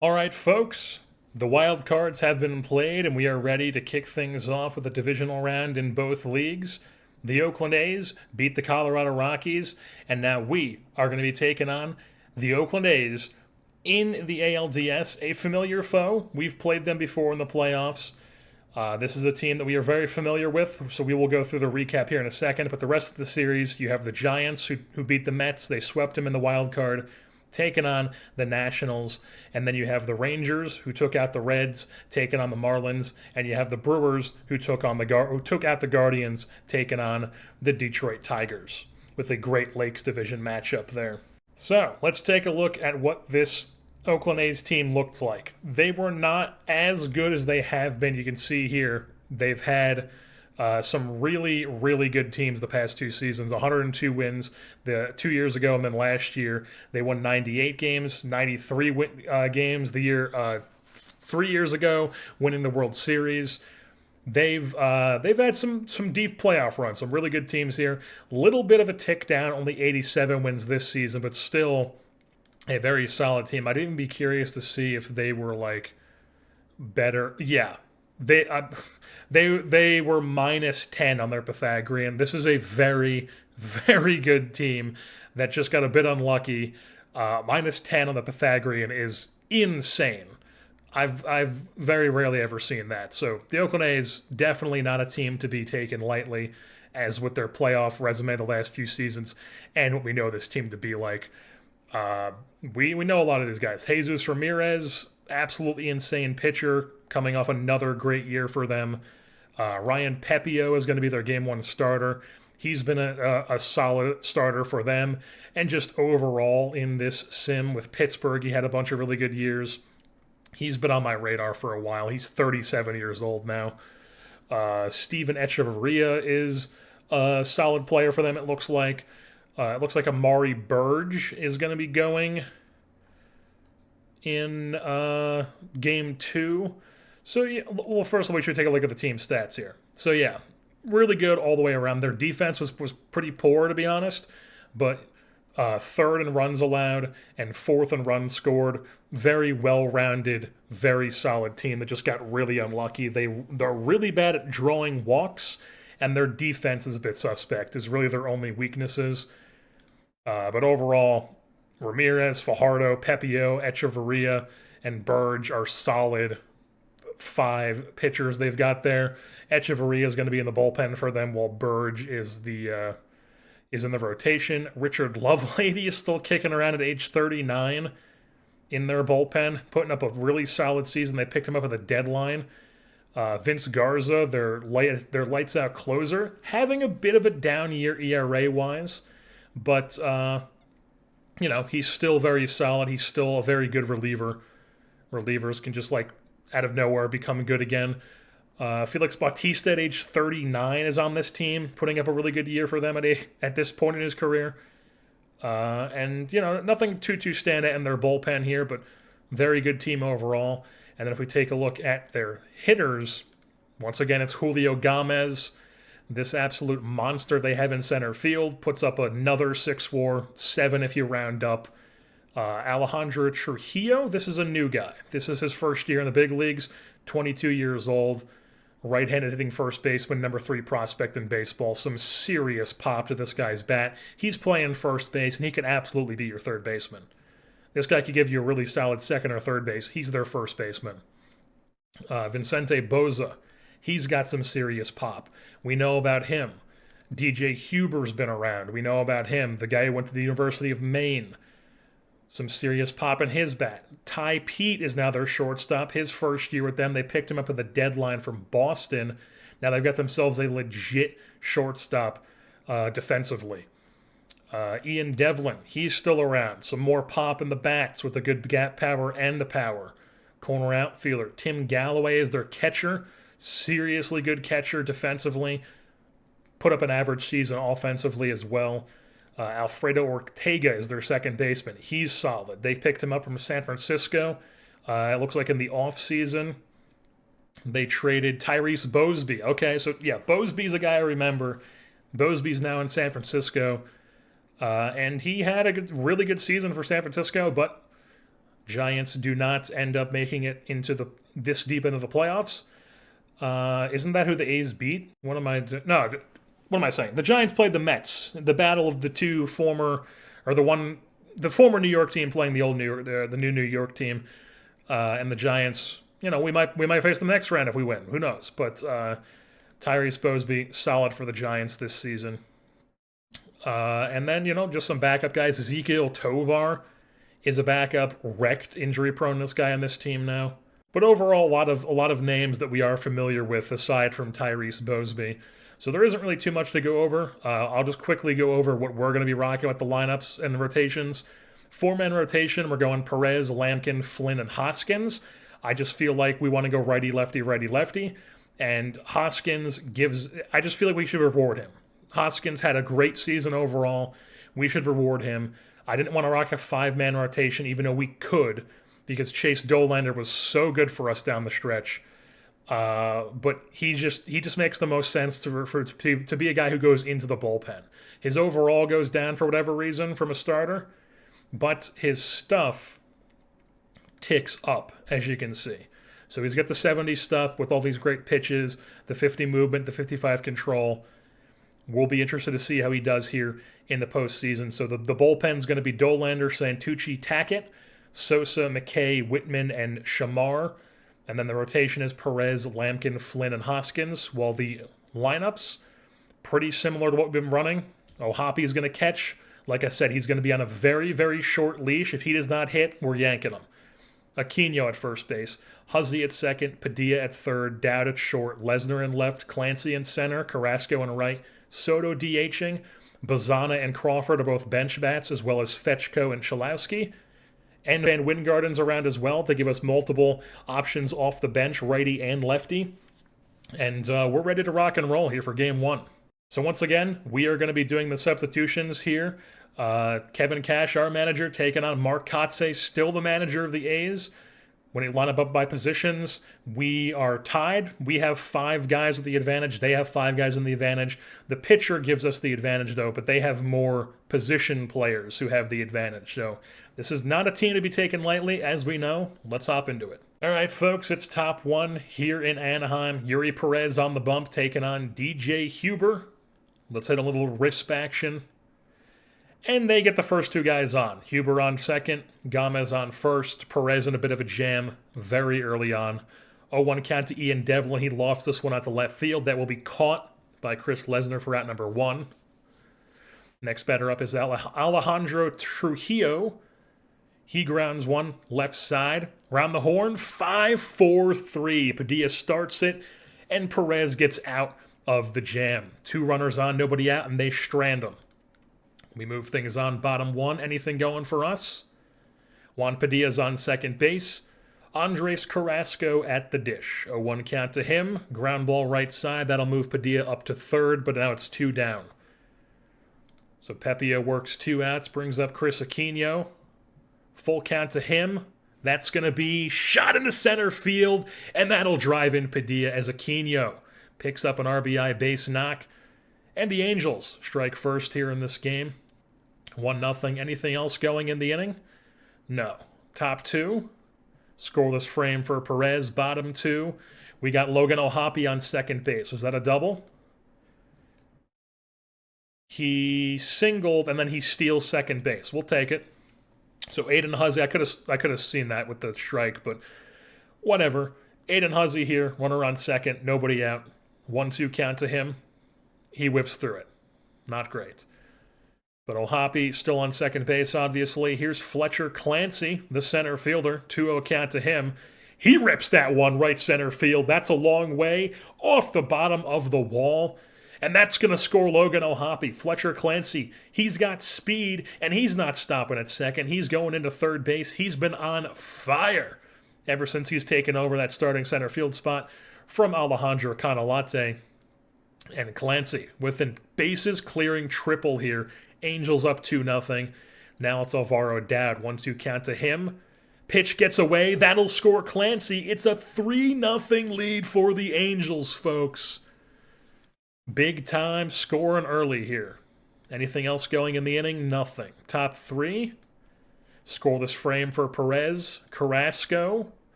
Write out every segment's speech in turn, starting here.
All right, folks, the wild cards have been played, and we are ready to kick things off with a divisional round in both leagues. The Oakland A's beat the Colorado Rockies, and now we are going to be taking on the Oakland A's in the ALDS, a familiar foe. We've played them before in the playoffs. This is a team that we are very familiar with, so we will go through the recap here in a second. But the rest of the series, you have the Giants who beat the Mets. They swept them in the wild card, taking on the Nationals. And then you have the Rangers who took out the Reds, taking on the Marlins. And you have the Brewers who took out the Guardians, taking on the Detroit Tigers, with a Great Lakes Division matchup there. So let's take a look at what this Oakland A's team looked like. They were not as good as they have been. You can see here they've had some really, really good teams the past two seasons. 102 wins the 2 years ago, and then last year they won 98 games, 93 games the year 3 years ago, winning the World Series. They've had some deep playoff runs, some really good teams here. Little bit of a tick down, only 87 wins this season, but still a very solid team. I'd even be curious to see if they were like better. Yeah, they were -10 on their Pythagorean. This is a very very good team that just got a bit unlucky. -10 on the Pythagorean is insane. I've very rarely ever seen that. So the Oakland A's definitely not a team to be taken lightly, as with their playoff resume the last few seasons and what we know this team to be like. We know a lot of these guys. Jesus Ramirez, absolutely insane pitcher, coming off another great year for them. Ryan Pepio is going to be their game one starter. He's been a solid starter for them. And just overall in this sim with Pittsburgh, he had a bunch of really good years. He's been on my radar for a while. He's 37 years old now. Steven Echeverria is a solid player for them, it looks like. It looks like Amari Burge is going to be going in game two. So, yeah, well, first of all, we should take a look at the team stats here. So, yeah, really good all the way around. Their defense was pretty poor, to be honest, but third in runs allowed and fourth in runs scored. Very well-rounded, very solid team that just got really unlucky. They're really bad at drawing walks, and their defense is a bit suspect. Is really their only weaknesses. But overall, Ramirez, Fajardo, Pepio, Echeverria, and Burge are solid five pitchers they've got there. Echeverria is going to be in the bullpen for them, while Burge is in the rotation. Richard Lovelady is still kicking around at age 39 in their bullpen, putting up a really solid season. They picked him up at the deadline. Vince Garza, their lights out closer, having a bit of a down year ERA wise, but he's still very solid. He's still a very good reliever. Relievers can just like out of nowhere become good again. Felix Bautista at age 39 is on this team, putting up a really good year for them at this point in his career. And nothing too standout in their bullpen here, but very good team overall. And then if we take a look at their hitters, once again it's Julio Gomez, this absolute monster they have in center field, puts up another 6-4, 7 if you round up. Alejandro Trujillo, this is a new guy. This is his first year in the big leagues, 22 years old, right-handed hitting first baseman, number 3 prospect in baseball. Some serious pop to this guy's bat. He's playing first base, and he can absolutely be your third baseman. This guy could give you a really solid second or third base. He's their first baseman. Vicente Boza, he's got some serious pop. We know about him. DJ Huber's been around. We know about him. The guy who went to the University of Maine. Some serious pop in his bat. Ty Pete is now their shortstop. His first year with them, they picked him up at the deadline from Boston. Now they've got themselves a legit shortstop defensively. Ian Devlin, he's still around. Some more pop in the bats with the good gap power and the power. Corner outfielder Tim Galloway is their catcher. Seriously good catcher defensively. Put up an average season offensively as well. Alfredo Ortega is their second baseman. He's solid. They picked him up from San Francisco. It looks like in the offseason, they traded Tyrese Bosby. Okay, so yeah, Bosby's a guy I remember. Bosby's now in San Francisco. And he had a really good season for San Francisco, but Giants do not end up making it into this deep into the playoffs. Isn't that who the A's beat? What am I saying? The Giants played the Mets. The battle of the two former, or the former New York team playing the old New York, the new New York team, and the Giants. You know, we might face them next round if we win. Who knows? But Tyrese Bosby solid for the Giants this season. And then just some backup guys. Ezekiel Tovar is a backup, wrecked, injury-prone this guy on this team now. But overall, a lot of names that we are familiar with aside from Tyrese Bosby. So there isn't really too much to go over. I'll just quickly go over what we're going to be rocking with the lineups and the rotations. 4-man rotation, we're going Perez, Lampkin, Flynn, and Hoskins. I just feel like we want to go righty-lefty, righty-lefty. And Hoskins I just feel like we should reward him. Hoskins had a great season overall. We should reward him. I didn't want to rock a 5-man rotation, even though we could, because Chase Dollander was so good for us down the stretch. But he just makes the most sense to be a guy who goes into the bullpen. His overall goes down for whatever reason from a starter, but his stuff ticks up, as you can see. So he's got the 70 stuff with all these great pitches, the 50 movement, the 55 control. We'll be interested to see how he does here in the postseason. So the bullpen's going to be Dollander, Santucci, Tackett, Sosa, McKay, Whitman, and Shamar. And then the rotation is Perez, Lampkin, Flynn, and Hoskins. While the lineups, pretty similar to what we've been running. O'Hoppe is going to catch. Like I said, he's going to be on a very, very short leash. If he does not hit, we're yanking him. Aquino at first base, Huzzy at second, Padilla at third, Dowd at short, Lesnar in left, Clancy in center, Carrasco in right, Soto DHing, Bazana and Crawford are both bench bats, as well as Fetchko and Chalowski. And Van Wingarden's around as well to give us multiple options off the bench, righty and lefty. And we're ready to rock and roll here for Game 1. So once again, we are going to be doing the substitutions here. Kevin Cash, our manager, taking on Mark Kotze, still the manager of the A's. When you line up by positions, we are tied. We have 5 guys with the advantage. They have 5 guys in the advantage. The pitcher gives us the advantage, though, but they have more position players who have the advantage. So this is not a team to be taken lightly, as we know. Let's hop into it. All right, folks, it's top 1 here in Anaheim. Yuri Perez on the bump, taking on DJ Huber. Let's hit a little wrist action. And they get the first 2 guys on. Huber on second, Gomez on first, Perez in a bit of a jam very early on. 0-1 count to Ian Devlin. He lofts this one out to left field. That will be caught by Chris Lesnar for out number 1. Next batter up is Alejandro Trujillo. He grounds one left side. Round the horn, 5-4-3. Padilla starts it, and Perez gets out of the jam. 2 runners on, nobody out, and they strand him. We move things on bottom 1. Anything going for us? Juan Padilla's on second base. Andres Carrasco at the dish. 0-1 count to him. Ground ball right side. That'll move Padilla up to third, but now it's 2 down. So Pepia works 2 outs, brings up Chris Aquino. Full count to him. That's going to be shot into center field, and that'll drive in Padilla as Aquino picks up an RBI base knock. And the Angels strike first here in this game. 1-0. Anything else going in the inning? No. Top 2. Scoreless frame for Perez. Bottom 2. We got Logan O'Hoppe on second base. Was that a double? He singled, and then he steals second base. We'll take it. So Aiden Huzzy, I could have seen that with the strike, but whatever. Aiden Huzzy here, runner on second, nobody out. 1-2 count to him. He whiffs through it. Not great. But O'Hoppe still on second base, obviously. Here's Fletcher Clancy, the center fielder. 2-0 count to him. He rips that one right center field. That's a long way off the bottom of the wall. And that's going to score Logan O'Hoppe. Fletcher Clancy, he's got speed, and he's not stopping at second. He's going into third base. He's been on fire ever since he's taken over that starting center field spot from Alejandro Canalate. And Clancy with a bases-clearing triple here. Angels up 2-0. Now it's Alvaro Dowd. 1-2 count to him. Pitch gets away. That'll score Clancy. It's a 3-0 lead for the Angels, folks. Big time scoring early here. Anything else going in the inning? Nothing. Top 3. Scoreless frame for Perez. Carrasco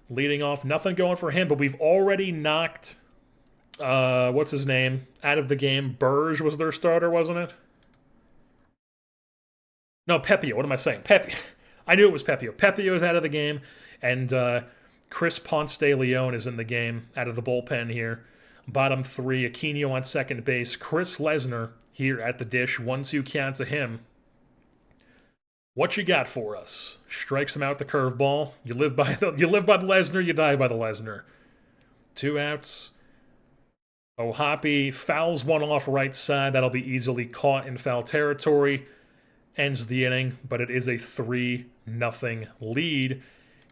leading off. Nothing going for him, but we've already knocked, what's his name, out of the game. Burge was their starter, wasn't it? No, Pepio. What am I saying? Pepio. I knew it was Pepio. Pepio is out of the game, and Chris Ponce de Leon is in the game out of the bullpen here. Bottom three, Aquino on second base. Chris Lesnar here at the dish. 1-2 count to him. What you got for us? Strikes him out the curveball. You live by the Lesnar, you die by the Lesnar. 2 outs. O'Hoppe fouls one off right side. That'll be easily caught in foul territory. Ends the inning, but it is a 3-0 lead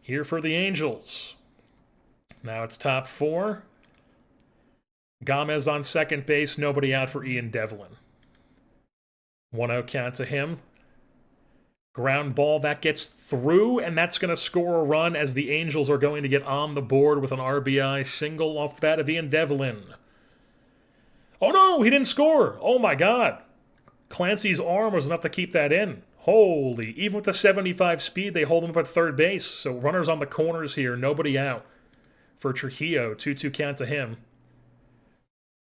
here for the Angels. Now it's top 4. Gomez on second base. Nobody out for Ian Devlin. 1-0 count to him. Ground ball, that gets through, and that's going to score a run as the Angels are going to get on the board with an RBI single off the bat of Ian Devlin. Oh no, he didn't score. Oh my God. Clancy's arm was enough to keep that in. Holy, even with the 75 speed, they hold him up at third base. So runners on the corners here, nobody out for Trujillo. 2-2 count to him.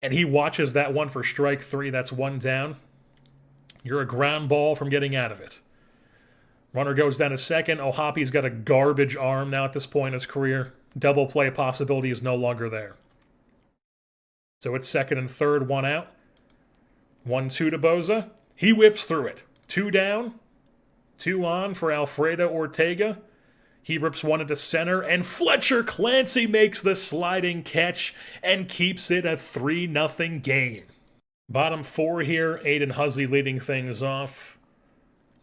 And he watches that one for strike 3. That's 1 down. You're a ground ball from getting out of it. Runner goes down to second. O'Hoppe's got a garbage arm now at this point in his career. Double play possibility is no longer there. So it's second and third, 1 out. 1-2 to Boza. He whiffs through it. 2 down. 2 on for Alfredo Ortega. He rips one into center, and Fletcher Clancy makes the sliding catch and keeps it a 3-0 game. Bottom 4 here, Aiden Huzzy leading things off.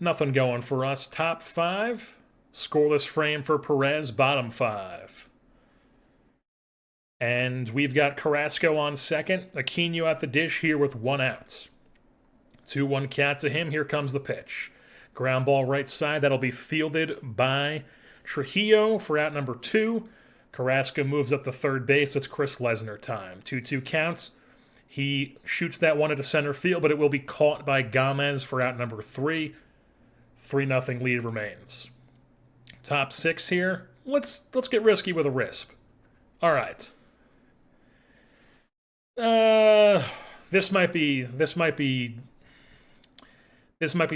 Nothing going for us. Top 5, scoreless frame for Perez. Bottom 5. And we've got Carrasco on second. Aquino at the dish here with 1 out. 2-1 count to him. Here comes the pitch. Ground ball right side. That'll be fielded by Trujillo for out number 2. Carrasco moves up to third base. It's Chris Lesnar time. 2-2 counts. He shoots that one into center field, but it will be caught by Gomez for out number 3. 3-0 lead remains. Top 6 here. Let's get risky with a RISP. All right. This might be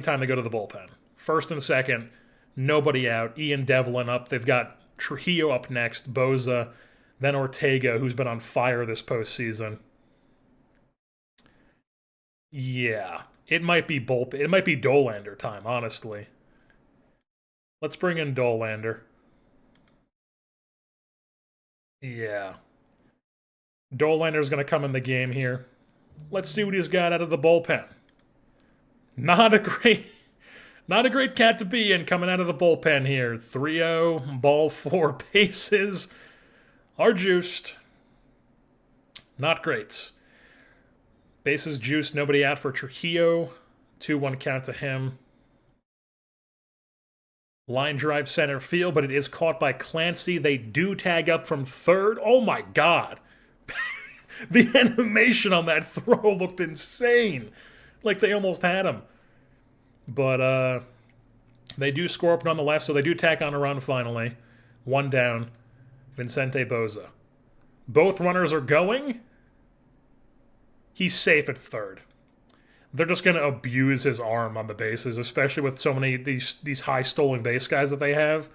time to go to the bullpen. First and second, nobody out. Ian Devlin up. They've got Trujillo up next, Boza, then Ortega, who's been on fire this postseason. Yeah, it might be Dolander time, honestly. Let's bring in Dolander. Yeah. Dolander's going to come in the game here. Let's see what he's got out of the bullpen. Not a great cat to be in coming out of the bullpen here. 3-0, ball 4 bases are juiced. Not great. Bases juiced, nobody out for Trujillo. 2-1 count to him. Line drive center field, but it is caught by Clancy. They do tag up from third. Oh my God. The animation on that throw looked insane. Like they almost had him. But they do score up nonetheless, so they do tack on a run finally. 1 down. Vicente Boza. Both runners are going. He's safe at third. They're just going to abuse his arm on the bases, especially with so many these high stolen base guys that they have.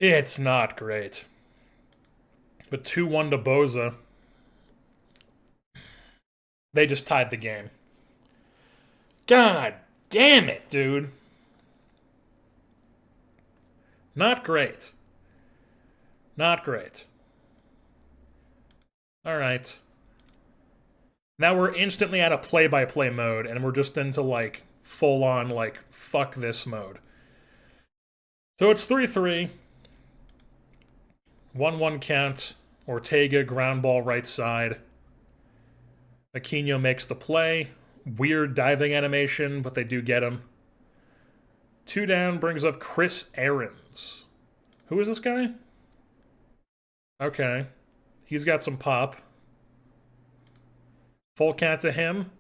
It's not great. But 2-1 to Boza. They just tied the game. God damn it, dude. Not great. Not great. All right. Now we're instantly out of play-by-play mode, and we're just into, like, full-on, like, fuck this mode. So it's 3-3. 1-1 count. Ortega, ground ball right side. Aquino makes the play. Weird diving animation, but they do get him. 2 down brings up Chris Aarons. Who is this guy? Okay. He's got some pop. Full count to him.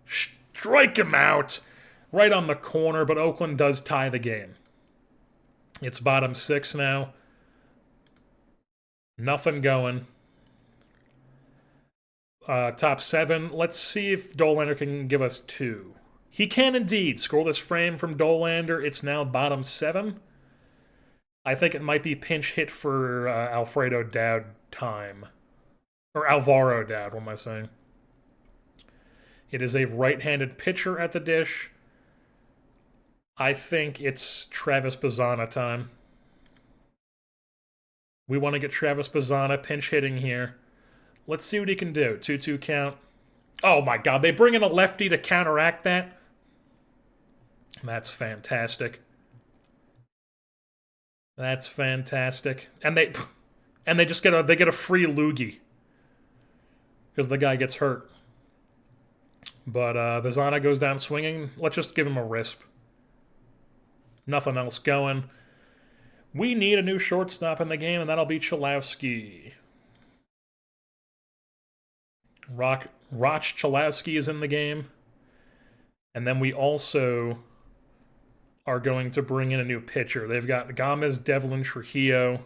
Strike him out. right on the corner, but Oakland does tie the game. It's bottom 6 now. Nothing going. Top 7. Let's see if Dollander can give us 2. He can indeed. Scoreless frame from Dollander. It's now bottom 7. I think it might be pinch hit for Alfredo Dowd time. Or Alvaro Dowd, what am I saying? It is a right-handed pitcher at the dish. I think it's Travis Bazzana time. We want to get Travis Bazzana pinch hitting here. Let's see what he can do. 2-2 count. Oh my god, they bring in a lefty to counteract that? That's fantastic. That's fantastic. And they just get a free loogie. Because the guy gets hurt. But Bazzana goes down swinging. Let's just give him a risp. Nothing else going. We need a new shortstop in the game, and that'll be Chalowski. Roch Chalowski is in the game. And then we also are going to bring in a new pitcher. They've got Gomez, Devlin, Trujillo.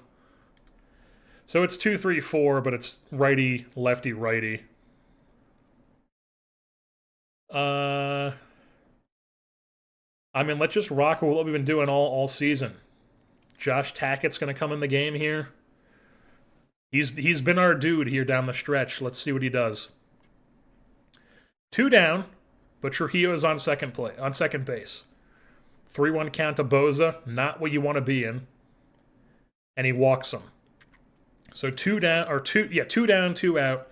So it's 2-3-4, but it's righty, lefty, righty. I mean, let's just rock with what we've been doing all season. Josh Tackett's going to come in the game here. He's been our dude here down the stretch. Let's see what he does. 2 down, but Trujillo is on second base. 3-1 count to Boza, not what you want to be in. And he walks him. So 2 down, 2 out.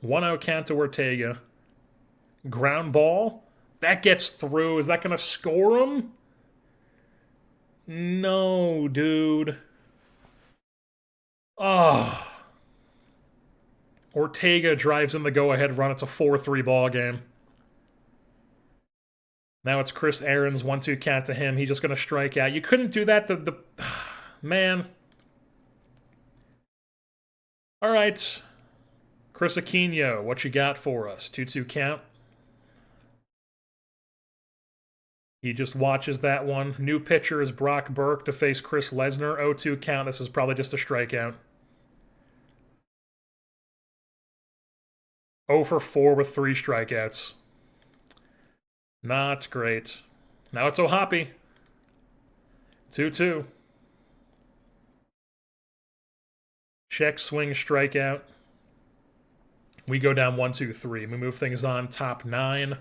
1-0 count to Ortega. Ground ball. That gets through. Is that going to score him? No, dude. Oh. Ortega drives in the go-ahead run. It's a 4-3 ball game. Now it's Chris Aaron's 1-2 count to him. He's just going to strike out. You couldn't do that. Man. All right. Chris Aquino, what you got for us? 2-2 count. He just watches that one. New pitcher is Brock Burke to face Chris Lesnar. 0-2 count. This is probably just a strikeout. 0 for 4 with 3 strikeouts. Not great. Now it's O'Hoppe. 2-2. Check, swing, strikeout. We go down 1-2-3. We move things on. Top 9.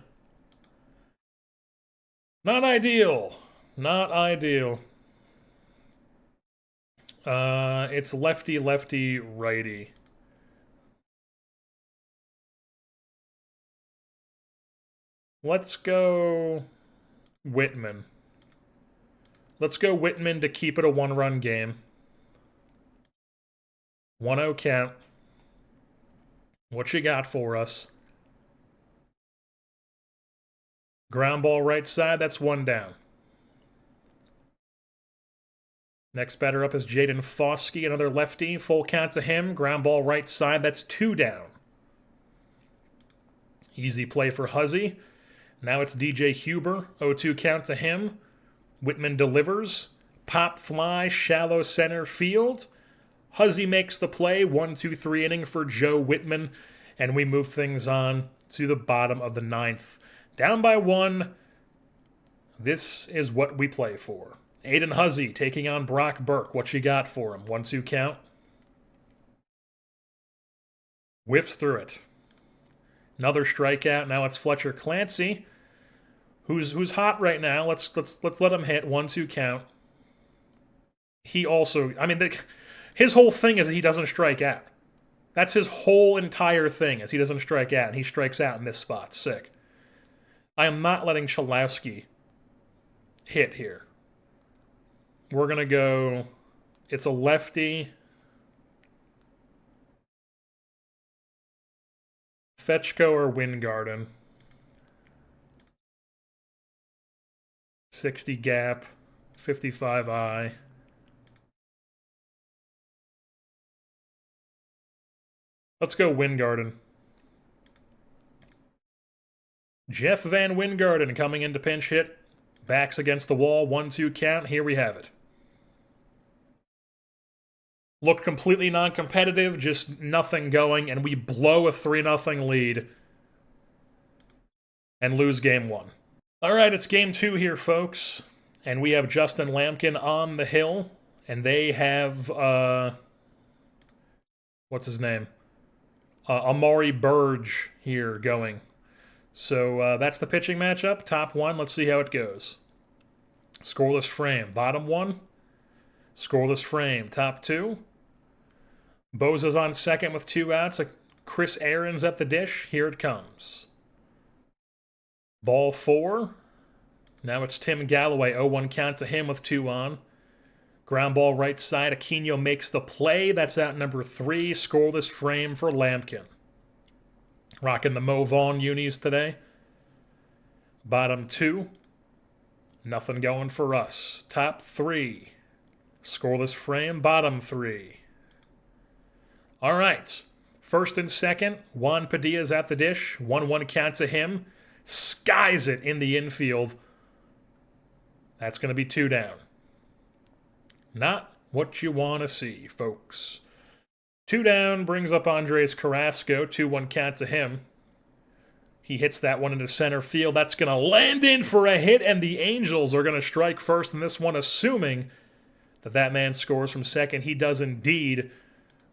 Not ideal. Not ideal. It's lefty, lefty, righty. Let's go Whitman. Let's go Whitman to keep it a 1-run game. 1-0 count. What you got for us? Ground ball right side, that's 1 down. Next batter up is Jaden Foskey, another lefty. Full count to him. Ground ball right side, that's 2 down. Easy play for Huzzy. Now it's DJ Huber. 0-2 count to him. Whitman delivers. Pop fly, shallow center field. Huzzy makes the play. 1-2-3 inning for Joe Whitman. And we move things on to the bottom of the 9th. Down by 1. This is what we play for. Aiden Huzzy taking on Brock Burke. What you got for him? 1-2 count. Whiffs through it. Another strikeout. Now it's Fletcher Clancy, who's hot right now. Let's let him hit. 1-2 count. He also, I mean, his whole thing is that he doesn't strike out. That's his whole entire thing, is he doesn't strike out, and he strikes out in this spot. Sick. I am not letting Chalowski hit here. We're going to go, it's a lefty. Fetchko or Wingarden. 60 gap, 55 eye. Let's go Wingarden. Jeff Van Wingarden coming in to pinch hit. Backs against the wall, 1-2 count. Here we have it. Looked completely non-competitive, just nothing going, and we blow a 3-0 lead and lose game 1. All right, it's game 2 here, folks, and we have Justin Lampkin on the hill, and they have, what's his name? Amari Burge here going. So that's the pitching matchup. Top 1, let's see how it goes. Scoreless frame, bottom 1. Scoreless frame, top 2. Boza's on second with 2 outs. Chris Aaron's at the dish. Here it comes. Ball 4. Now it's Tim Galloway. 0-1 count to him with 2 on. Ground ball right side. Aquino makes the play. That's out number 3. Scoreless frame for Lampkin. Rocking the Mo Vaughn unis today. Bottom 2. Nothing going for us. Top 3. Scoreless frame. Bottom 3. All right. First and second. Juan Padilla's at the dish. 1-1 count to him. Skies it in the infield. That's going to be 2 down. Not what you want to see, folks. 2 down brings up Andres Carrasco. 2-1 count to him. He hits that one into center field. That's going to land in for a hit, and the Angels are going to strike first in this one, assuming that man scores from second. He does indeed.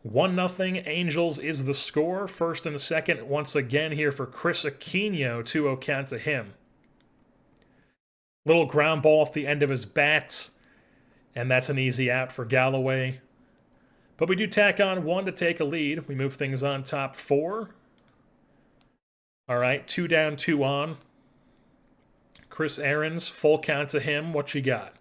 1-0 Angels is the score. First and second once again here for Chris Aquino. 2-0 count to him. Little ground ball off the end of his bat, and that's an easy out for Galloway. But we do tack on 1 to take a lead. We move things on top 4. All right, 2 down, 2 on. Chris Aaron's, full count to him. What you got?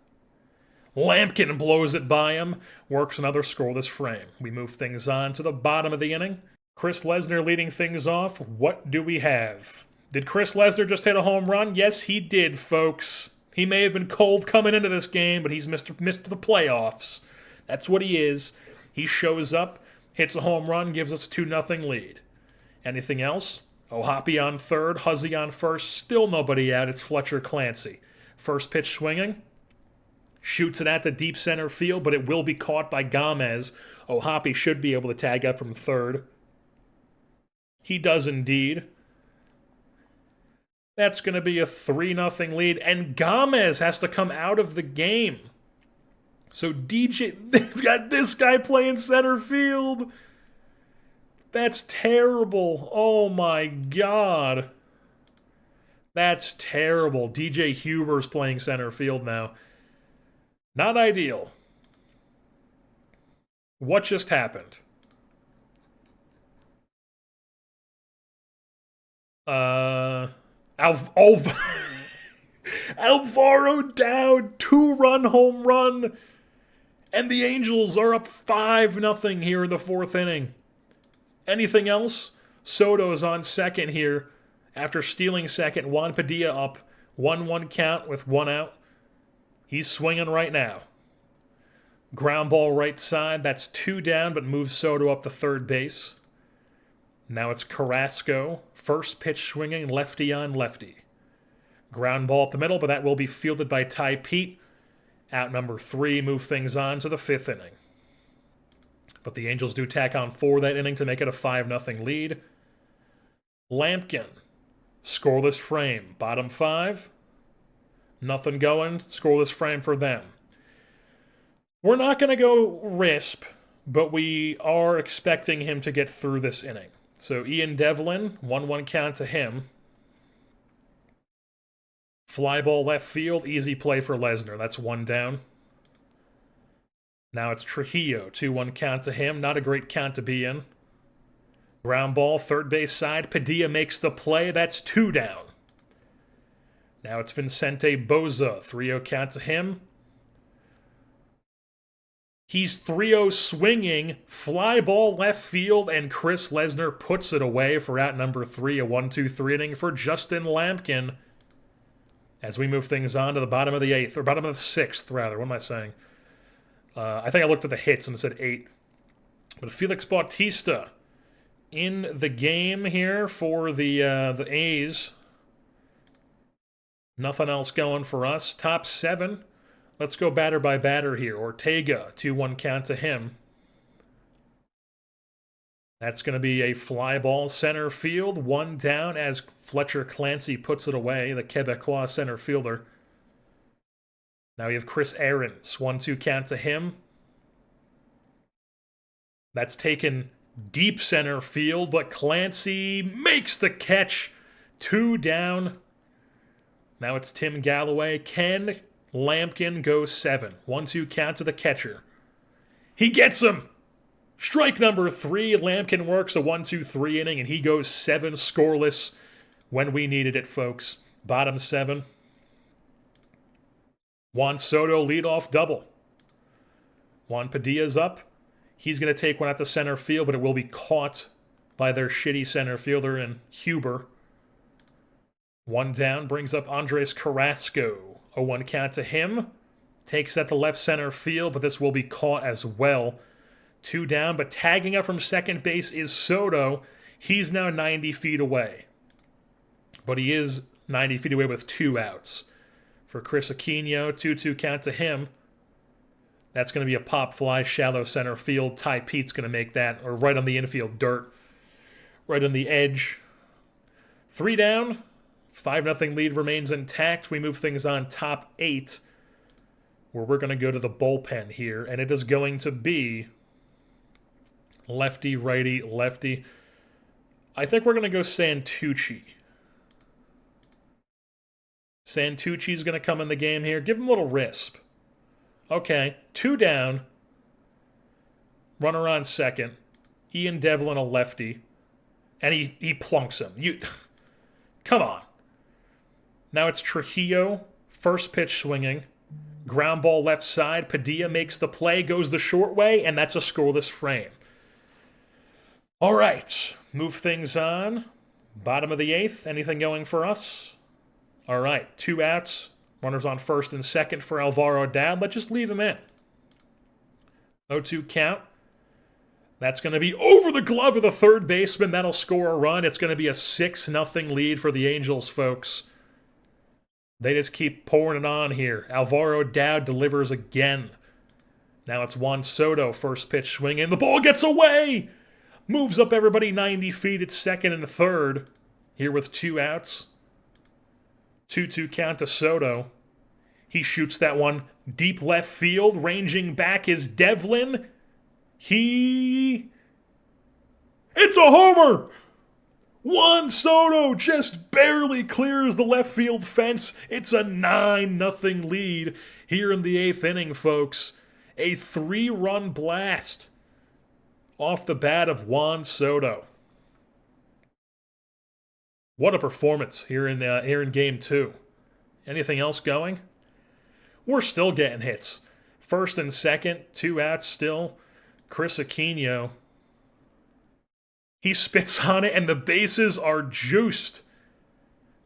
Lampkin blows it by him. Works another scoreless frame. We move things on to the bottom of the inning. Chris Lesnar leading things off. What do we have? Did Chris Lesnar just hit a home run? Yes, he did, folks. He may have been cold coming into this game, but he's missed the playoffs. That's what he is. He shows up, hits a home run, gives us a 2-0 lead. Anything else? O'Hoppe on third, Huzzy on first, still nobody out. It's Fletcher Clancy. First pitch swinging. Shoots it at the deep center field, but it will be caught by Gomez. O'Hoppe should be able to tag up from third. He does indeed. That's going to be a 3-0 lead, and Gomez has to come out of the game. So they've got this guy playing center field. That's terrible. Oh my God. That's terrible. DJ Huber's playing center field now. Not ideal. What just happened? Alvaro Dowd, 2-run home run. And the Angels are up 5-0 here in the 4th inning. Anything else? Soto's on second here. After stealing second, Juan Padilla up 1-1 count with 1 out. He's swinging right now. Ground ball right side. That's 2 down, but moves Soto up to third base. Now it's Carrasco. First pitch swinging, lefty on lefty. Ground ball up the middle, but that will be fielded by Ty Pete. Out number 3, move things on to the 5th inning. But the Angels do tack on 4 that inning to make it a 5-0 lead. Lampkin. Scoreless frame. Bottom 5. Nothing going. Scoreless frame for them. We're not going to go RISP, but we are expecting him to get through this inning. So Ian Devlin, 1-1 count to him. Fly ball left field, easy play for Lesnar. That's 1 down. Now it's Trujillo, 2-1 count to him. Not a great count to be in. Ground ball, third base side. Padilla makes the play. That's 2 down. Now it's Vicente Boza, 3-0 count to him. He's 3-0 swinging, fly ball left field, and Chris Lesnar puts it away for out number 3, a 1-2-3 inning for Justin Lampkin. As we move things on to the bottom of the 8th, or bottom of the 6th, rather. What am I saying? I think I looked at the hits and it said 8. But Felix Bautista in the game here for the A's. Nothing else going for us. Top 7. Let's go batter by batter here. Ortega, 2-1 count to him. That's going to be a fly ball center field. 1 down as Fletcher Clancy puts it away, the Quebecois center fielder. Now we have Chris Aarons, 1-2 count to him. That's taken deep center field, but Clancy makes the catch. 2 down. Now it's Tim Galloway. Ken Lampkin goes 7. 1-2 count to the catcher. He gets him! Strike number 3. Lampkin works a 1-2-3 inning, and he goes 7 scoreless when we needed it, folks. Bottom 7. Juan Soto leadoff double. Juan Padilla's up. He's going to take one out to center field, but it will be caught by their shitty center fielder in Huber. 1 down brings up Andres Carrasco. A 1 count to him. Takes that to left center field, but this will be caught as well. 2 down, but tagging up from second base is Soto. He's now 90 feet away. But he is 90 feet away with 2 outs. For Chris Aquino, 2-2 count to him. That's going to be a pop fly, shallow center field. Ty Pete's going to make that, or right on the infield dirt. Right on the edge. 3 down. 5-0 lead remains intact. We move things on top 8, where we're going to go to the bullpen here, and it is going to be lefty, righty, lefty. I think we're going to go Santucci. Santucci's going to come in the game here. Give him a little risp. Okay, 2 down. Runner on second. Ian Devlin, a lefty. And he plunks him. Come on. Now it's Trujillo. First pitch swinging. Ground ball left side. Padilla makes the play, goes the short way, and that's a scoreless frame. All right, move things on. Bottom of the 8th. Anything going for us? All right, 2 outs. Runners on first and second for Alvaro Dowd. Let's just leave him in. 0-2 count. That's going to be over the glove of the third baseman. That'll score a run. It's going to be a 6-0 lead for the Angels, folks. They just keep pouring it on here. Alvaro Dowd delivers again. Now it's Juan Soto, first pitch swinging. The ball gets away! Moves up everybody 90 feet at second and third. Here with 2 outs. 2-2 count to Soto. He shoots that one deep left field. Ranging back is Devlin. It's a homer! Juan Soto just barely clears the left field fence. It's a 9-0 lead here in the 8th inning, folks. A 3-run blast off the bat of Juan Soto. What a performance here in Game 2. Anything else going? We're still getting hits. First and second, 2 outs still. Chris Aquino. He spits on it, and the bases are juiced.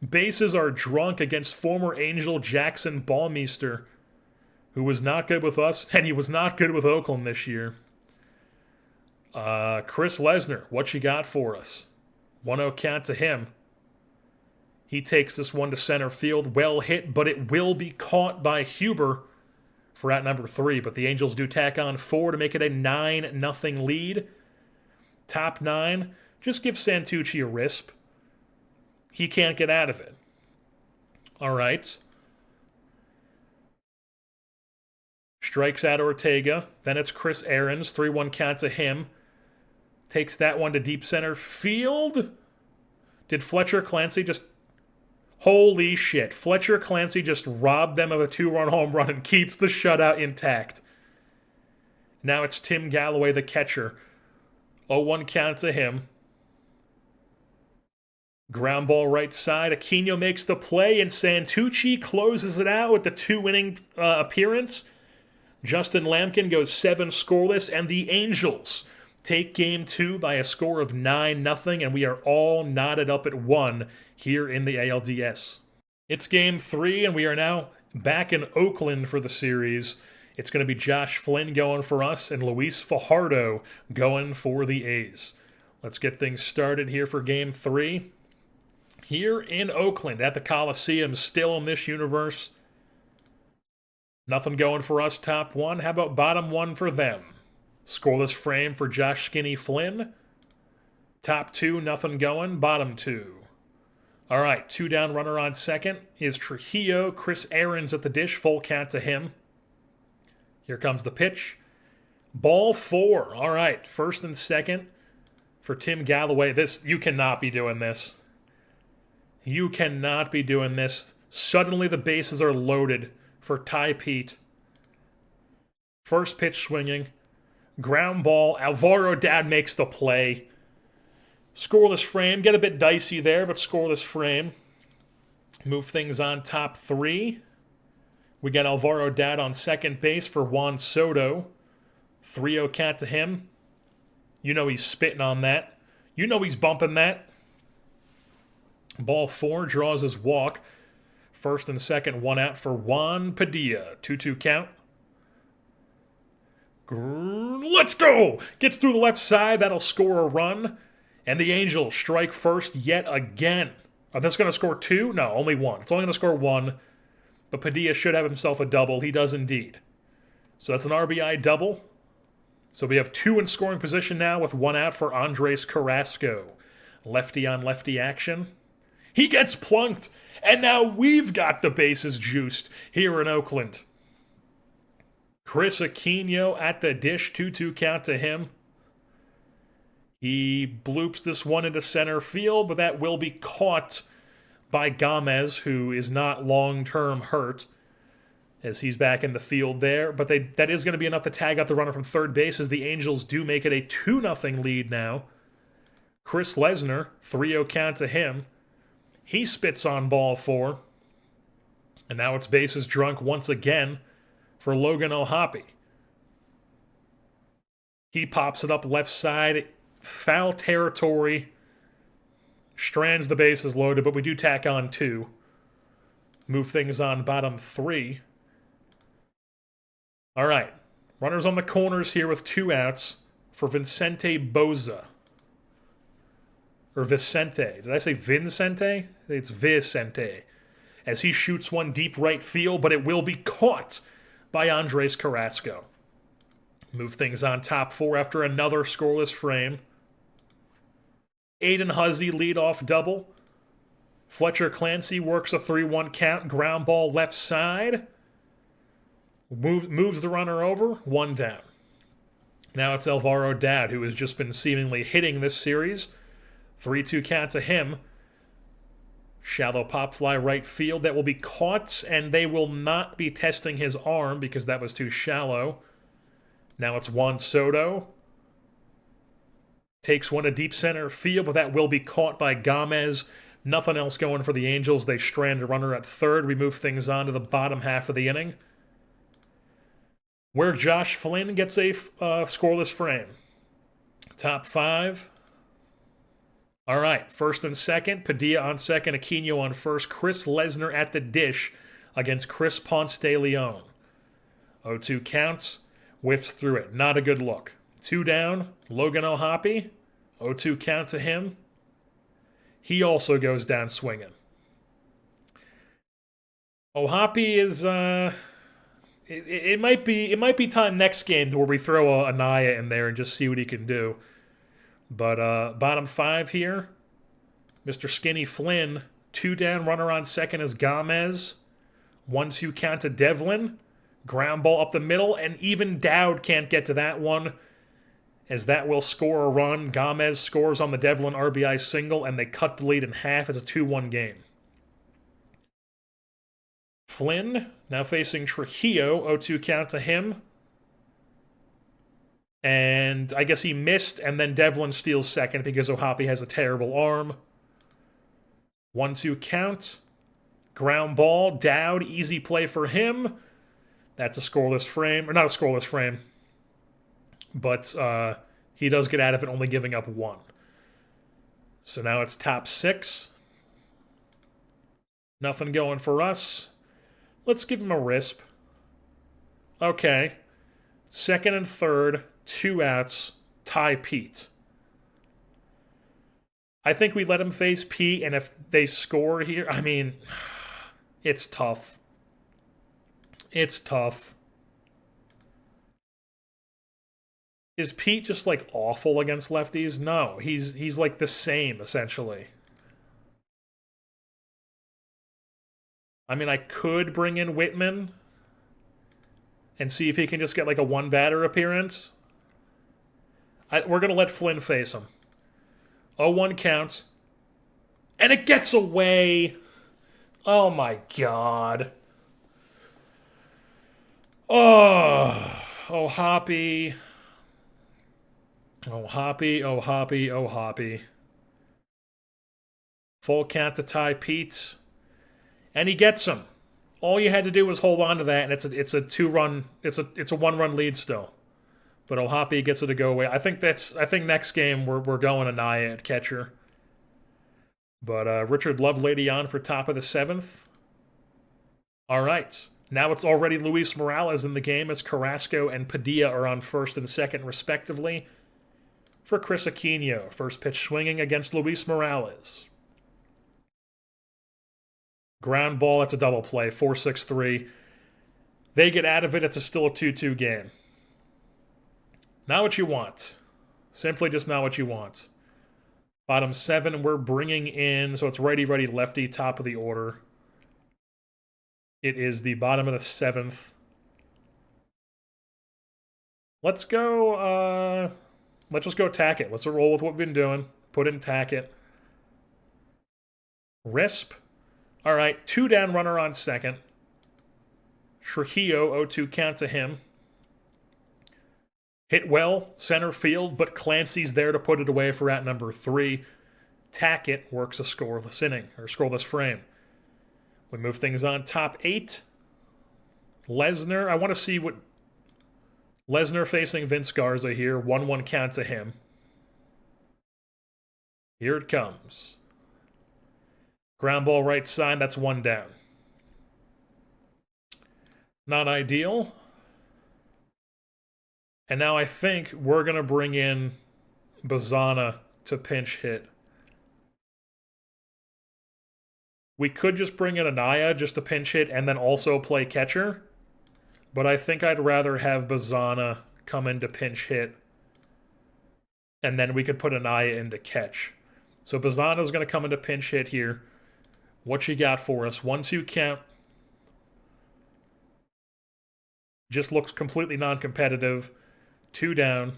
Bases are drunk against former Angel Jackson Ballmeister, who was not good with us, and he was not good with Oakland this year. Chris Lesnar, what you got for us? 1-0 count to him. He takes this one to center field. Well hit, but it will be caught by Huber for out number 3. But the Angels do tack on 4 to make it a 9-0 lead. Top 9, just give Santucci a risp. He can't get out of it. All right. Strikes out Ortega. Then it's Chris Aarons. 3-1 count to him. Takes that one to deep center field. Did Fletcher Clancy just... Holy shit. Fletcher Clancy just robbed them of a 2-run home run and keeps the shutout intact. Now it's Tim Galloway, the catcher. 0-1 count to him. Ground ball right side. Aquino makes the play, and Santucci closes it out with the 2-inning appearance. Justin Lampkin goes 7 scoreless, and the Angels take Game 2 by a score of 9-0, and we are all knotted up at 1 here in the ALDS. It's Game 3, and we are now back in Oakland for the series. It's going to be Josh Flynn going for us and Luis Fajardo going for the A's. Let's get things started here for Game 3. here in Oakland at the Coliseum, still in this universe. Nothing going for us, top one. How about bottom one for them? Scoreless frame for Josh Skinny Flynn. Top two, nothing going. Bottom two. All right, 2 down, runner on second is Trujillo. Chris Aaron's at the dish, full count to him. Here comes the pitch. Ball 4. All right, first and second for Tim Galloway. You cannot be doing this. You cannot be doing this. Suddenly the bases are loaded for Ty Pete. First pitch swinging. Ground ball. Alvaro Dad makes the play. Scoreless frame. Get a bit dicey there, but scoreless frame. Move things on top 3. We got Alvaro Dad on second base for Juan Soto. 3-0 count to him. You know he's spitting on that. You know he's bumping that. Ball 4 draws his walk. First and second, 1 out for Juan Padilla. 2-2 count. Let's go! Gets through the left side. That'll score a run. And the Angels strike first yet again. Oh, that's going to score 2? No, only 1. It's only going to score 1. But Padilla should have himself a double. He does indeed. So that's an RBI double. So we have 2 in scoring position now with 1 out for Andres Carrasco. Lefty on lefty action. He gets plunked. And now we've got the bases juiced here in Oakland. Chris Aquino at the dish. 2-2 count to him. He bloops this one into center field, but that will be caught by Gomez, who is not long-term hurt, as he's back in the field there. But that is going to be enough to tag out the runner from third base, as the Angels do make it a 2-0 lead now. Chris Lesnar, 3-0 count to him. He spits on ball 4. And now it's bases drunk once again for Logan O'Hoppe. He pops it up left side. Foul territory. Strands the bases loaded, but we do tack on 2. Move things on bottom 3. All right. Runners on the corners here with 2 outs for Vicente Boza. Or Vicente. Did I say Vincente? It's Vicente. As he shoots one deep right field, but it will be caught by Andres Carrasco. Move things on top 4 after another scoreless frame. Aiden Huzzy leadoff double. Fletcher Clancy works a 3-1 count. Ground ball left side. Moves the runner over. 1 down. Now it's Alvaro Dad, who has just been seemingly hitting this series. 3-2 count to him. Shallow pop fly right field. That will be caught, and they will not be testing his arm because that was too shallow. Now it's Juan Soto. Takes one to deep center field, but that will be caught by Gomez. Nothing else going for the Angels. They strand a runner at third. We move things on to the bottom half of the inning, where Josh Flynn gets a scoreless frame. Top 5. All right, first and second. Padilla on second. Aquino on first. Chris Lesnar at the dish against Chris Ponce de Leon. 0-2 counts. Whiffs through it. Not a good look. 2 down. Logan O'Hoppe. 0-2 count to him. He also goes down swinging. O'Hoppe is... It might be time next game where we throw a Anaya in there and just see what he can do. But bottom 5 here. Mr. Skinny Flynn. 2 down. Runner on second is Gomez. 1-2 count to Devlin. Ground ball up the middle, and even Dowd can't get to that one, as that will score a run. Gomez scores on the Devlin RBI single, and they cut the lead in half. It's a 2-1 game. Flynn now facing Trujillo. 0-2 count to him. And I guess he missed, and then Devlin steals second because O'Hoppe has a terrible arm. 1-2 count. Ground ball. Dowd, easy play for him. That's a scoreless frame. Or not a scoreless frame. But he does get out of it, only giving up 1. So now it's top 6. Nothing going for us. Let's give him a risp. Okay. Second and third. 2 outs. Ty Pete. I think we let him face Pete, and if they score here, I mean, it's tough. It's tough. Is Pete just like awful against lefties? No, he's like the same essentially. I mean, I could bring in Whitman and see if he can just get like a one batter appearance. We're gonna let Flynn face him. 0-1 count, and it gets away. Oh my god. Oh, Hoppy. Oh, Hoppy, oh, Hoppy, oh, Hoppy. Full count to tie Pete's. And he gets him. All you had to do was hold on to that, and it's a 2-run, it's a 1-run lead still. But O'Hoppe gets it to go away. I think next game we're going Anaya at catcher. But Richard Lovelady on for top of the 7th. All right. Now it's already Luis Morales in the game as Carrasco and Padilla are on first and second respectively. For Chris Aquino, first pitch swinging against Luis Morales. Ground ball, that's a double play, 4-6-3. They get out of it, it's still a 2-2 game. Not what you want. Simply just not what you want. Bottom 7, we're bringing in, so it's righty, righty, lefty, top of the order. It is the bottom of the 7th. Let's go, let's just go Tackett. Let's roll with what we've been doing. Put in Tackett. Risp. All right, 2 down, runner on second. Trujillo, 0-2 count to him. Hit well, center field, but Clancy's there to put it away for out number 3. Tackett works a scoreless inning, or scoreless frame. We move things on. Top 8. Lesnar, I want to see what... Lesnar facing Vince Garza here. 1-1 count to him. Here it comes. Ground ball right side, that's 1 down. Not ideal. And now I think we're going to bring in Bazana to pinch hit. We could just bring in Anaya just to pinch hit and then also play catcher. But I think I'd rather have Bazana come in to pinch hit. And then we could put Anaya in to catch. So Bazana's going to come into pinch hit here. What you got for us? 1-2 count. Just looks completely non-competitive. 2 down.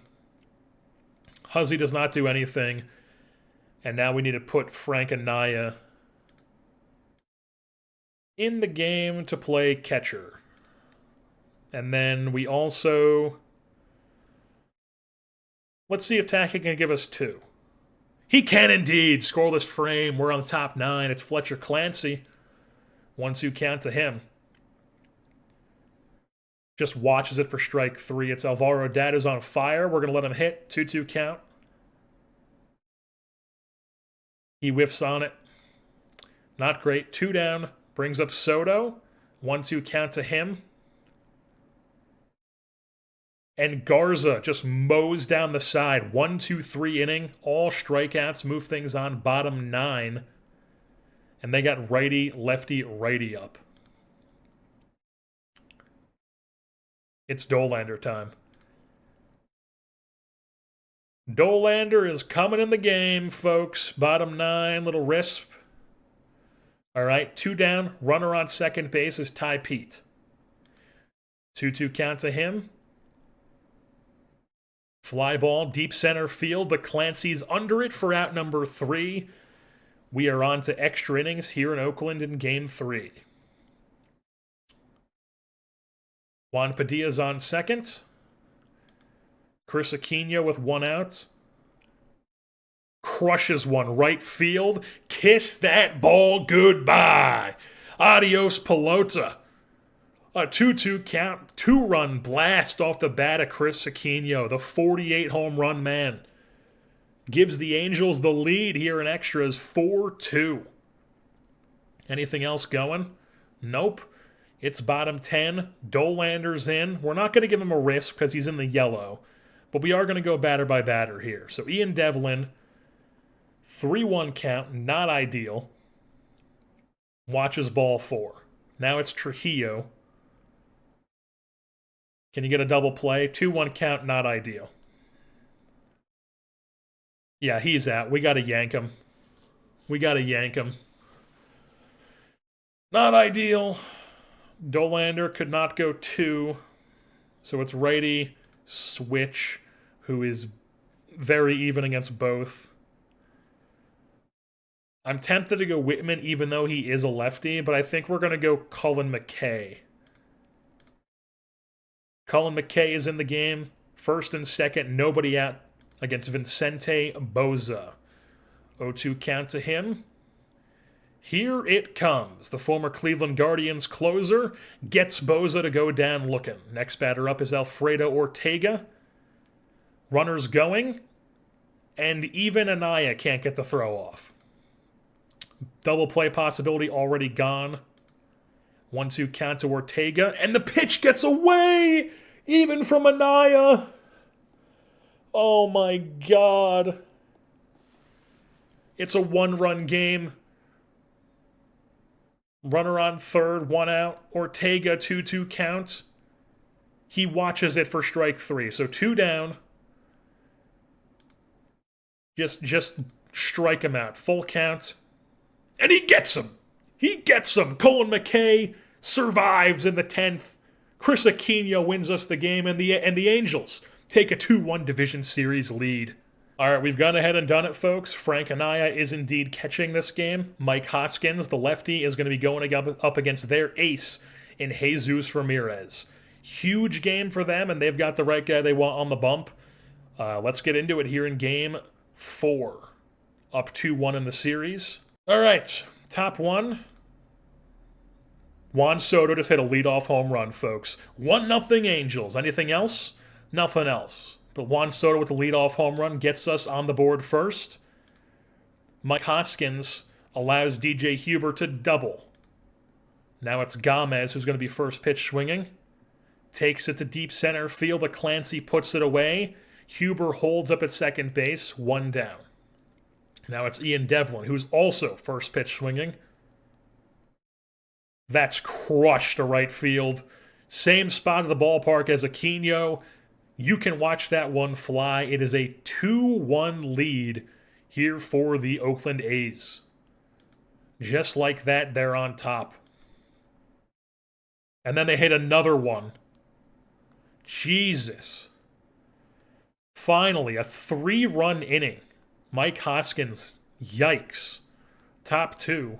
Huzzy does not do anything. And now we need to put Frank Anaya in the game to play catcher. And then we also... Let's see if Tackett can give us 2. He can indeed. Scoreless frame. We're on the top 9. It's Fletcher Clancy. 1-2 count to him. Just watches it for strike 3. It's Alvaro Dad on fire. We're going to let him hit. 2-2 count. He whiffs on it. Not great. 2 down. Brings up Soto. 1-2 count to him. And Garza just mows down the side. 1-2-3 inning. All strikeouts. Move things on. Bottom 9. And they got righty, lefty, righty up. It's Dolander time. Dolander is coming in the game, folks. Bottom 9, little Risp. All right, 2 down. Runner on second base is Ty Pete. 2-2 count to him. Fly ball, deep center field, but Clancy's under it for out number 3. We are on to extra innings here in Oakland in Game 3. Juan Padilla's on second. Chris Aquino with 1 out. Crushes one right field. Kiss that ball goodbye. Adios, Pelota. A 2-2 count, 2-run blast off the bat of Chris Aquino, the 48 home run man. Gives the Angels the lead here in extras, 4-2. Anything else going? Nope. It's bottom 10. Dolander's in. We're not going to give him a risk because he's in the yellow, but we are going to go batter by batter here. So Ian Devlin, 3-1 count, not ideal. Watches ball 4. Now it's Trujillo. Can you get a double play? 2-1 count, not ideal. Yeah, he's out. We got to yank him. We got to yank him. Not ideal. Dolander could not go 2. So it's righty switch, who is very even against both. I'm tempted to go Whitman, even though he is a lefty, but I think we're going to go Cullen McKay. Cullen McKay is in the game. First and second, nobody out against Vicente Boza. 0-2 count to him. Here it comes. The former Cleveland Guardians closer gets Boza to go down looking. Next batter up is Alfredo Ortega. Runners going. And even Anaya can't get the throw off. Double play possibility already gone. 1-2 count to Ortega. And the pitch gets away! Even from Anaya! Oh my god. It's a 1-run game. Runner on third, 1 out. Ortega, 2-2 count. He watches it for strike 3. So 2 down. Just strike him out. Full count. And he gets him. He gets him. Cullen McKay survives in the 10th. Chris Aquino wins us the game, and the Angels take a 2-1 division series lead. All right, we've gone ahead and done it, folks. Frank Anaya is indeed catching this game. Mike Hoskins, the lefty, is going to be going up against their ace in Jesus Ramirez. Huge game for them, and they've got the right guy they want on the bump. Let's get into it here in Game 4. Up 2-1 in the series. All right, top 1. Juan Soto just hit a leadoff home run, folks. 1-0 Angels. Anything else? Nothing else. But Juan Soto with the leadoff home run gets us on the board first. Mike Hoskins allows DJ Huber to double. Now it's Gomez who's going to be first pitch swinging. Takes it to deep center field, but Clancy puts it away. Huber holds up at second base, 1 down. Now it's Ian Devlin, who's also first pitch swinging. That's crushed to right field. Same spot of the ballpark as Aquino. You can watch that one fly. It is a 2-1 lead here for the Oakland A's. Just like that, they're on top. And then they hit another one. Jesus. Finally, a 3-run inning. Mike Hoskins, yikes. Top 2.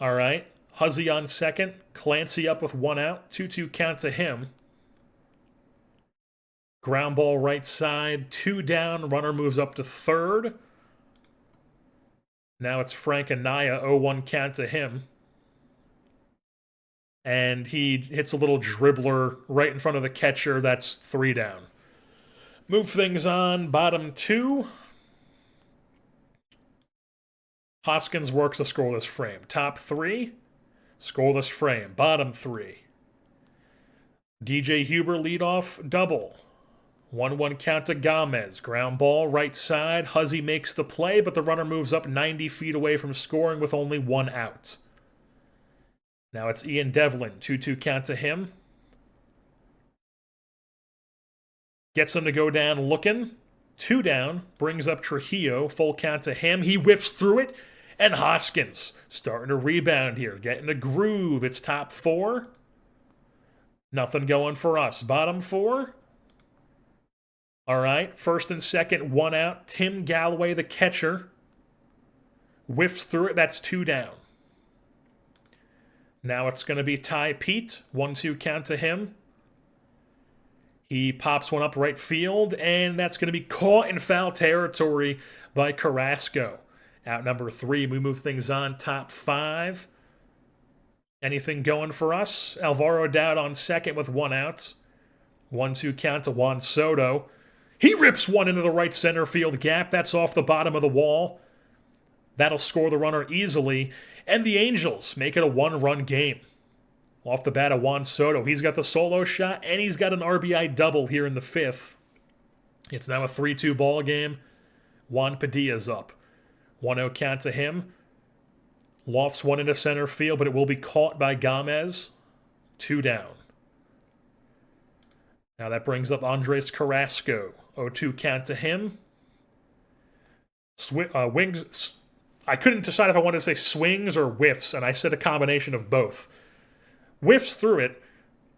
All right. Huzzy on second. Clancy up with 1 out. 2-2 count to him. Ground ball right side. 2 down. Runner moves up to third. Now it's Frank Anaya. 0-1 count to him. And he hits a little dribbler right in front of the catcher. That's 3 down. Move things on. Bottom 2. Hoskins works a scoreless frame. Top 3. Scoreless frame. Bottom 3. DJ Huber leadoff double. 1-1 count to Gomez. Ground ball right side. Huzzy makes the play, but the runner moves up 90 feet away from scoring with only 1 out. Now it's Ian Devlin. 2-2 count to him. Gets him to go down looking. 2 down. Brings up Trujillo. Full count to him. He whiffs through it. And Hoskins starting to rebound here. Getting a groove. It's top 4. Nothing going for us. Bottom 4. All right. First and second, 1 out. Tim Galloway, the catcher. Whiffs through it. That's 2 down. Now it's going to be Ty Pete. 1-2 count to him. He pops one up right field, and that's going to be caught in foul territory by Carrasco. Out number 3, we move things on. Top 5. Anything going for us? Alvaro Dowd on second with 1 out. 1-2 count to Juan Soto. He rips one into the right center field gap. That's off the bottom of the wall. That'll score the runner easily. And the Angels make it a 1-run game. Off the bat of Juan Soto. He's got the solo shot, and he's got an RBI double here in the 5th. It's now a 3-2 ball game. Juan Padilla's up. 1-0 count to him. Lofts one into center field, but it will be caught by Gomez. 2 down. Now that brings up Andres Carrasco. 0-2 count to him. Wings. I couldn't decide if I wanted to say swings or whiffs, and I said a combination of both. Whiffs through it,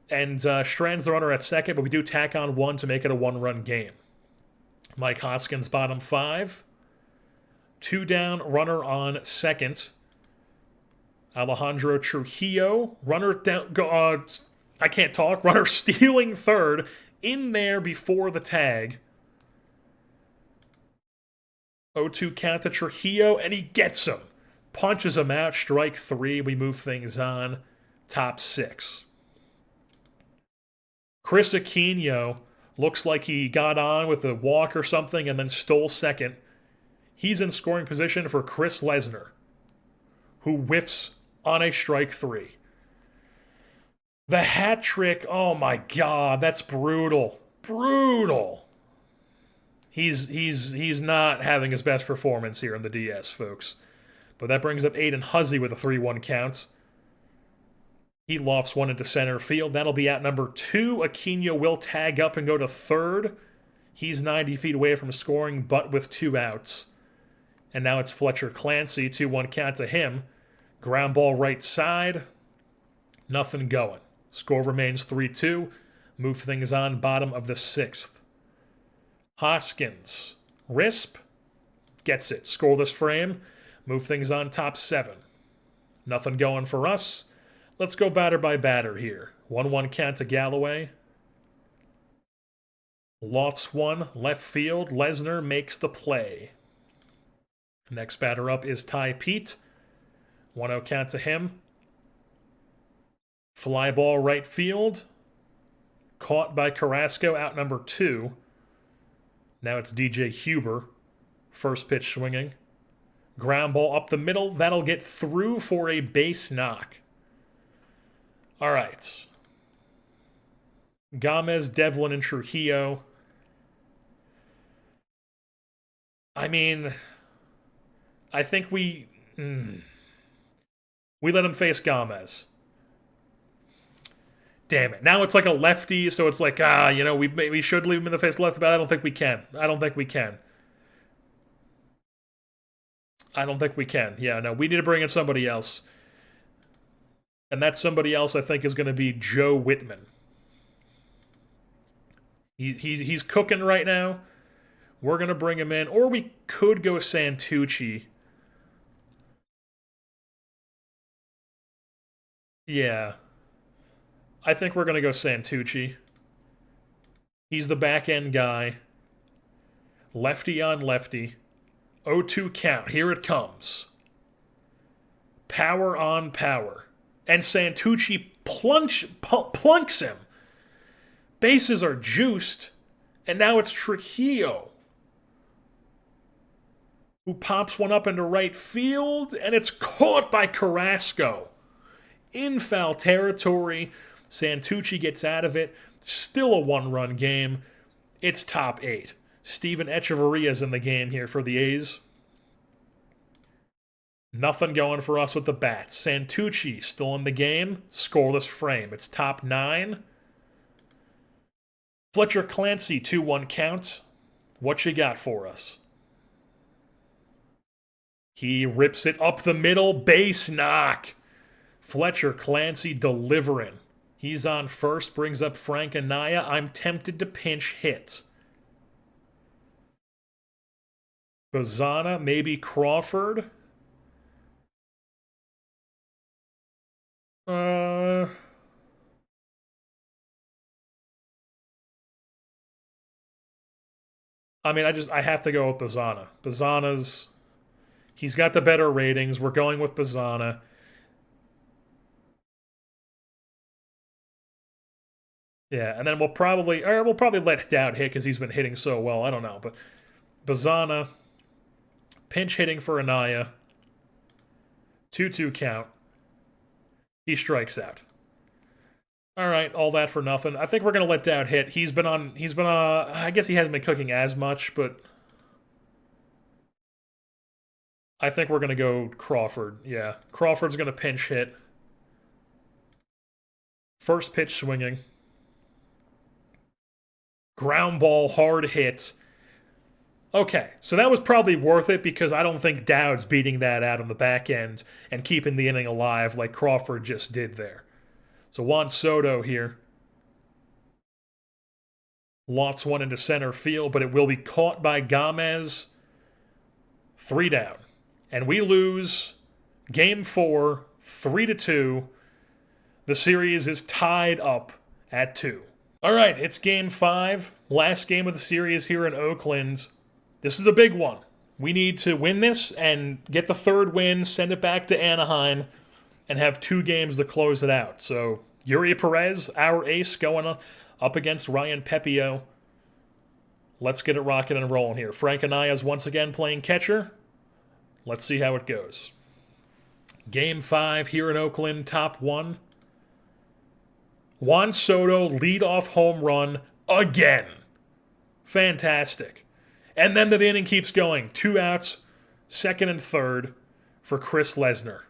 and strands the runner at second, but we do tack on 1 to make it a 1-run game. Mike Hoskins, bottom 5. 2 down, runner on second. Alejandro Trujillo, runner down. I can't talk. Runner stealing third, in there before the tag. 0-2 count to Trujillo, and he gets him. Punches him out, strike 3. We move things on. Top 6. Chris Aquino looks like he got on with a walk or something and then stole second. He's in scoring position for Chris Lesnar, who whiffs on a strike 3. The hat trick, oh my God, that's brutal. Brutal. He's not having his best performance here in the DS, folks. But that brings up Aiden Huzzy with a 3-1 count. He lofts one into center field. That'll be out number 2. Aquino will tag up and go to third. He's 90 feet away from scoring, but with 2 outs. And now it's Fletcher Clancy, 2-1 count to him. Ground ball right side. Nothing going. Score remains 3-2. Move things on, bottom of the 6th. Hoskins. Risp. Gets it. Scoreless frame. Move things on, top 7. Nothing going for us. Let's go batter by batter here. 1-1 count to Galloway. Lofts one, left field. Lesnar makes the play. Next batter up is Ty Pete. 1-0 count to him. Fly ball right field. Caught by Carrasco, out number 2. Now it's DJ Huber. First pitch swinging. Ground ball up the middle. That'll get through for a base knock. All right. Gomez, Devlin, and Trujillo. I mean, I think we let him face Gomez. Damn it. Now it's like a lefty, so it's like, we should leave him in the face left, but I don't think we can. I don't think we can. Yeah, no, we need to bring in somebody else. And that somebody else, I think, is going to be Joe Whitman. He's cooking right now. We're going to bring him in. Or we could go Santucci. Yeah. I think we're going to go Santucci. He's the back-end guy. Lefty on lefty. 0-2 count. Here it comes. Power on power. And Santucci plunks him. Bases are juiced. And now it's Trujillo, who pops one up into right field. And it's caught by Carrasco. In foul territory. Santucci gets out of it. Still a 1-run game. It's top 8. Steven Echeverria's in the game here for the A's. Nothing going for us with the bats. Santucci still in the game. Scoreless frame. It's top 9. Fletcher Clancy, 2-1 count. What you got for us? He rips it up the middle. Base knock. Fletcher Clancy delivering. He's on first. Brings up Frank Anaya. I'm tempted to pinch hit. Bazana, maybe Crawford. I have to go with Bazana. Bazana's, he's got the better ratings. We're going with Bazana. Yeah, and then we'll probably let Dowd hit because he's been hitting so well. I don't know, but Bazana, pinch hitting for Anaya. 2-2 count. He strikes out. All right, all that for nothing. I think we're gonna let Dowd hit. I guess he hasn't been cooking as much, but I think we're going to go Crawford. Yeah, Crawford's going to pinch hit. First pitch swinging. Ground ball, hard hit. Okay, so that was probably worth it because I don't think Dowd's beating that out on the back end and keeping the inning alive like Crawford just did there. So Juan Soto here lofts one into center field, but it will be caught by Gomez. 3 down. And we lose game 4, 3-2. The series is tied up at 2. All right, it's game 5, last game of the series here in Oakland. This is a big one. We need to win this and get the 3rd win, send it back to Anaheim, and have 2 games to close it out. So Yuri Perez, our ace, going up against Ryan Pepio. Let's get it rocking and rolling here. Frank Anaya's once again playing catcher. Let's see how it goes. Game 5 here in Oakland, top 1. Juan Soto, leadoff home run again. Fantastic. And then the inning keeps going. 2 outs, 2nd and 3rd for Chris Lesnar.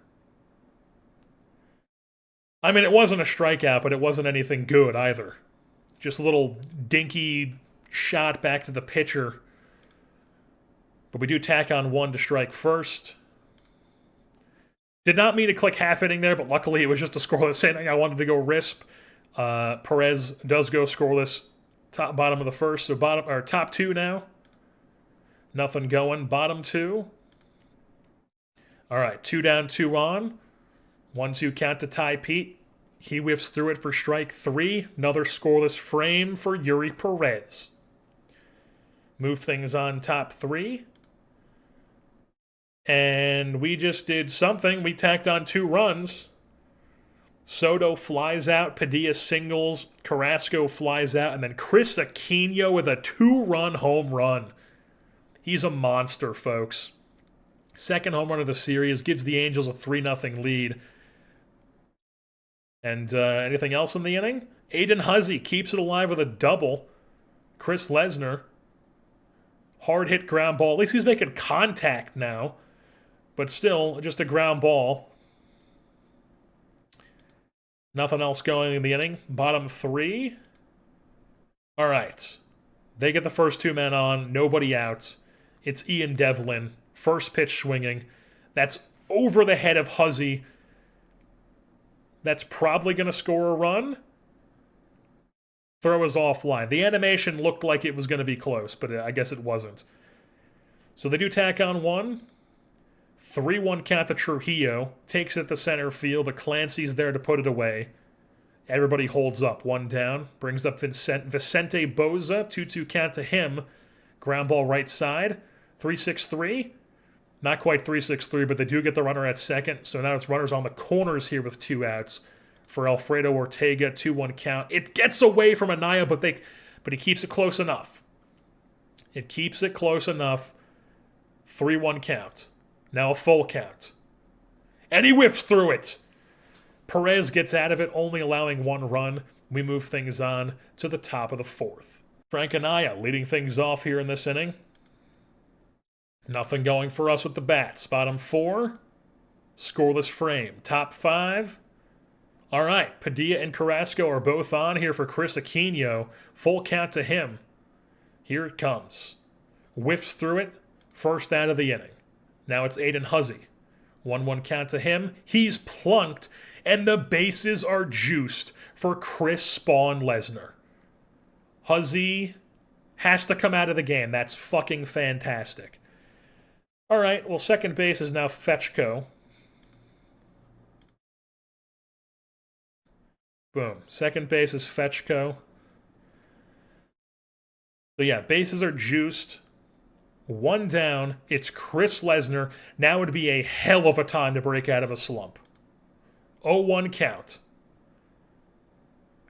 I mean, it wasn't a strikeout, but it wasn't anything good either. Just a little dinky shot back to the pitcher. But we do tack on 1 to strike first. Did not mean to click half inning there, but luckily it was just a scoreless inning. I wanted to go RISP. Perez does go scoreless. Bottom of the first, so top 2 now. Nothing going. Bottom 2. All right, 2 down, 2 on. 1-2 count to Ty Pete. He whiffs through it for strike 3. Another scoreless frame for Yuri Perez. Move things on top 3. And we just did something. We tacked on 2 runs. Soto flies out. Padilla singles. Carrasco flies out. And then Chris Aquino with a 2-run home run. He's a monster, folks. 2nd home run of the series. Gives the Angels a 3-0 lead. And anything else in the inning? Aiden Huzzy keeps it alive with a double. Chris Lesnar. Hard hit ground ball. At least he's making contact now. But still, just a ground ball. Nothing else going in the inning. Bottom 3. All right. They get the first 2 men on. Nobody out. It's Ian Devlin. First pitch swinging. That's over the head of Huzzy. That's probably going to score a run. Throw is offline. The animation looked like it was going to be close, but I guess it wasn't. So they do tack on 1. 3-1 count to Trujillo. Takes it to center field, but Clancy's there to put it away. Everybody holds up. 1 down. Brings up Vicente Boza. 2-2 count to him. Ground ball right side. 3-6-3. Not quite 3-6-3, but they do get the runner at second. So now it's runners on the corners here with 2 outs for Alfredo Ortega. 2-1 count. It gets away from Anaya, but he keeps it close enough. It keeps it close enough. 3-1 count. Now a full count. And he whips through it. Perez gets out of it, only allowing 1 run. We move things on to the top of the 4th. Frank Anaya leading things off here in this inning. Nothing going for us with the bats. Bottom 4. Scoreless frame. Top 5. All right. Padilla and Carrasco are both on here for Chris Aquino. Full count to him. Here it comes. Whiffs through it. First out of the inning. Now it's Aiden Huzzy. 1-1 count to him. He's plunked, and the bases are juiced for Chris Spawn Lesnar. Huzzy has to come out of the game. That's fucking fantastic. All right, well, second base is now Fetchko. Boom. Second base is Fetchko. So yeah, bases are juiced. 1 down. It's Chris Lesnar. Now would be a hell of a time to break out of a slump. 0-1 count.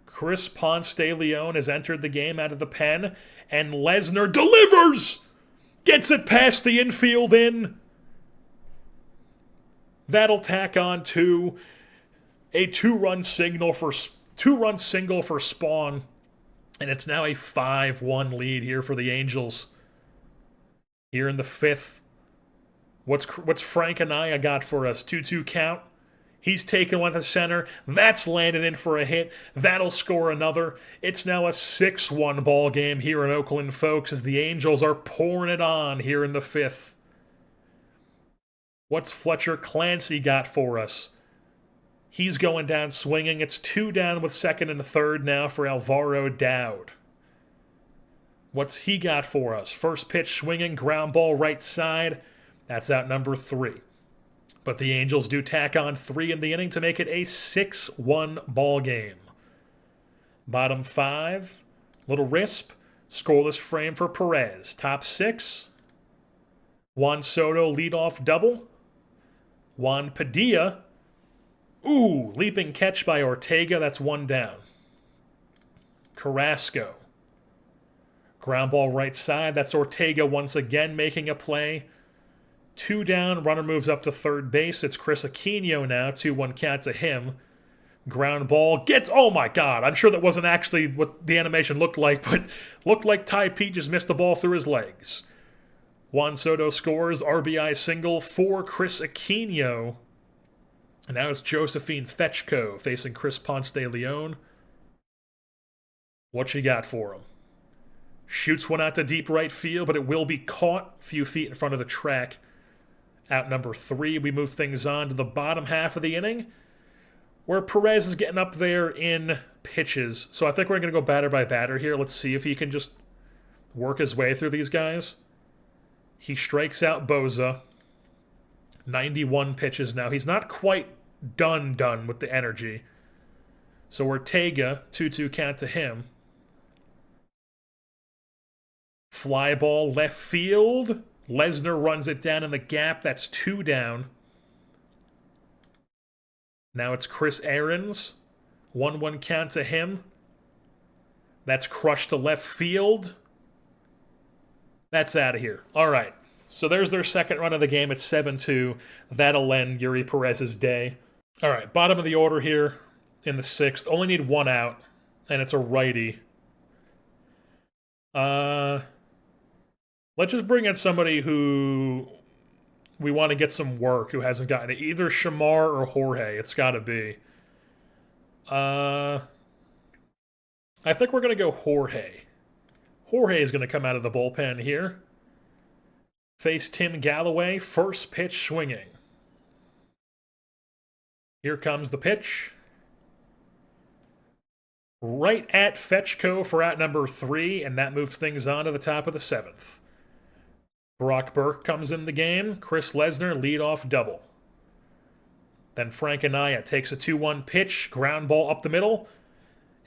Chris Ponce de Leon has entered the game out of the pen, and Lesnar delivers! Gets it past the infield in. That'll tack on to a 2-run single for Spawn, and it's now a 5-1 lead here for the Angels. Here in the 5th. What's Frank Anaya got for us? 2-2 count. He's taking one to center. That's landed in for a hit. That'll score another. It's now a 6-1 ball game here in Oakland, folks, as the Angels are pouring it on here in the fifth. What's Fletcher Clancy got for us? He's going down swinging. It's 2 down with second and third now for Alvaro Dowd. What's he got for us? First pitch swinging, ground ball right side. That's out number 3. But the Angels do tack on 3 in the inning to make it a 6-1 ball game. Bottom 5, little risp, scoreless frame for Perez. Top 6, Juan Soto leadoff double. Juan Padilla, leaping catch by Ortega, that's 1 down. Carrasco, ground ball right side, that's Ortega once again making a play. 2 down, runner moves up to third base. It's Chris Aquino now, 2-1 count to him. Ground ball gets, oh my god, I'm sure that wasn't actually what the animation looked like, but looked like Ty Pete just missed the ball through his legs. Juan Soto scores, RBI single for Chris Aquino. And now it's Josephine Fetchko facing Chris Ponce de Leon. What you got for him? Shoots one out to deep right field, but it will be caught a few feet in front of the track. Out number 3, we move things on to the bottom half of the inning, where Perez is getting up there in pitches. So I think we're going to go batter by batter here. Let's see if he can just work his way through these guys. He strikes out Boza. 91 pitches now. He's not quite done with the energy. So Ortega, 2-2 count to him. Fly ball left field. Lesnar runs it down in the gap. That's 2 down. Now it's Chris Aarons. 1-1 count to him. That's crushed to left field. That's out of here. All right. So there's their second run of the game. It's 7-2. That'll end Yuri Perez's day. All right. Bottom of the order here in the 6th. Only need 1 out. And it's a righty. Let's just bring in somebody who we want to get some work, who hasn't gotten it. Either Shamar or Jorge. It's got to be. I think we're going to go Jorge. Jorge is going to come out of the bullpen here. Face Tim Galloway. First pitch swinging. Here comes the pitch. Right at Fetchko for out number 3, and that moves things on to the top of the 7th. Brock Burke comes in the game. Chris Lesnar, leadoff double. Then Frank Anaya takes a 2-1 pitch, ground ball up the middle,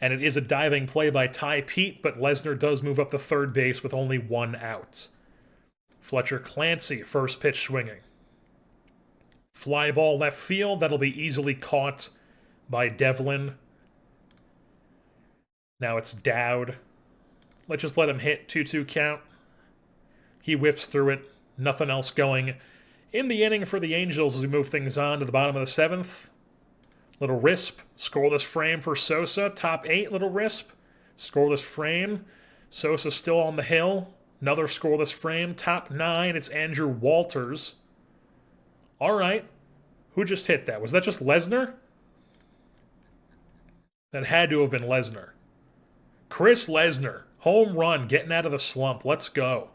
and it is a diving play by Ty Pete, but Lesnar does move up to third base with only 1 out. Fletcher Clancy, first pitch swinging. Fly ball left field, that'll be easily caught by Devlin. Now it's Dowd. Let's just let him hit. 2-2 count. He whiffs through it. Nothing else going in the inning for the Angels as we move things on to the bottom of the 7th. Little risp. Scoreless frame for Sosa. Top 8, little risp. Scoreless frame. Sosa still on the hill. Another scoreless frame. Top 9, it's Andrew Walters. All right. Who just hit that? Was that just Lesnar? That had to have been Lesnar. Chris Lesnar. Home run. Getting out of the slump. Let's go.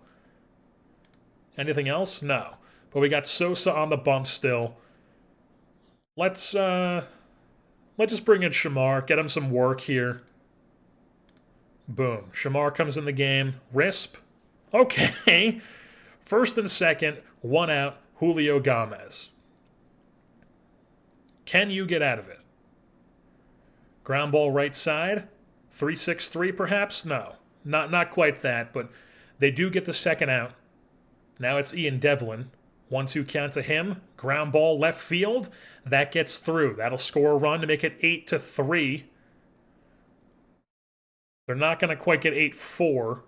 Anything else? No. But we got Sosa on the bump still. Let's just bring in Shamar. Get him some work here. Boom. Shamar comes in the game. Risp. Okay. First and second. 1 out. Julio Gomez. Can you get out of it? Ground ball right side. 3-6-3 perhaps? No. Not quite that, but they do get the second out. Now it's Ian Devlin. 1-2 count to him. Ground ball left field. That gets through. That'll score a run to make it 8-3. They're not going to quite get 8-4.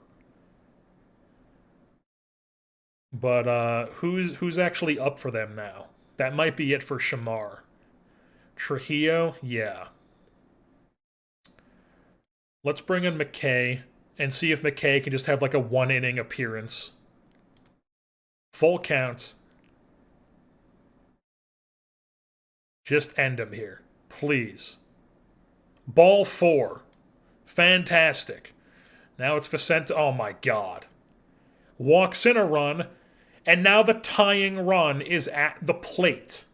But who's actually up for them now? That might be it for Shamar. Trujillo? Yeah. Let's bring in McKay and see if McKay can just have like a 1-inning appearance. Full count. Just end him here. Please. Ball 4. Fantastic. Now it's Vicente. Oh my God. Walks in a run, and now the tying run is at the plate.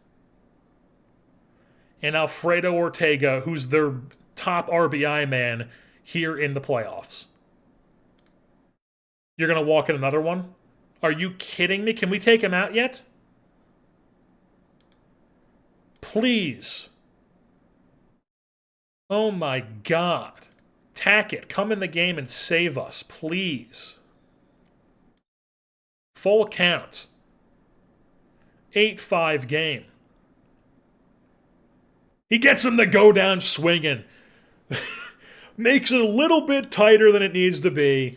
And Alfredo Ortega, who's their top RBI man here in the playoffs. You're going to walk in another one? Are you kidding me? Can we take him out yet? Please. Oh my God. Tackett, come in the game and save us, please. Full count. 8-5 game. He gets him to go down swinging. Makes it a little bit tighter than it needs to be.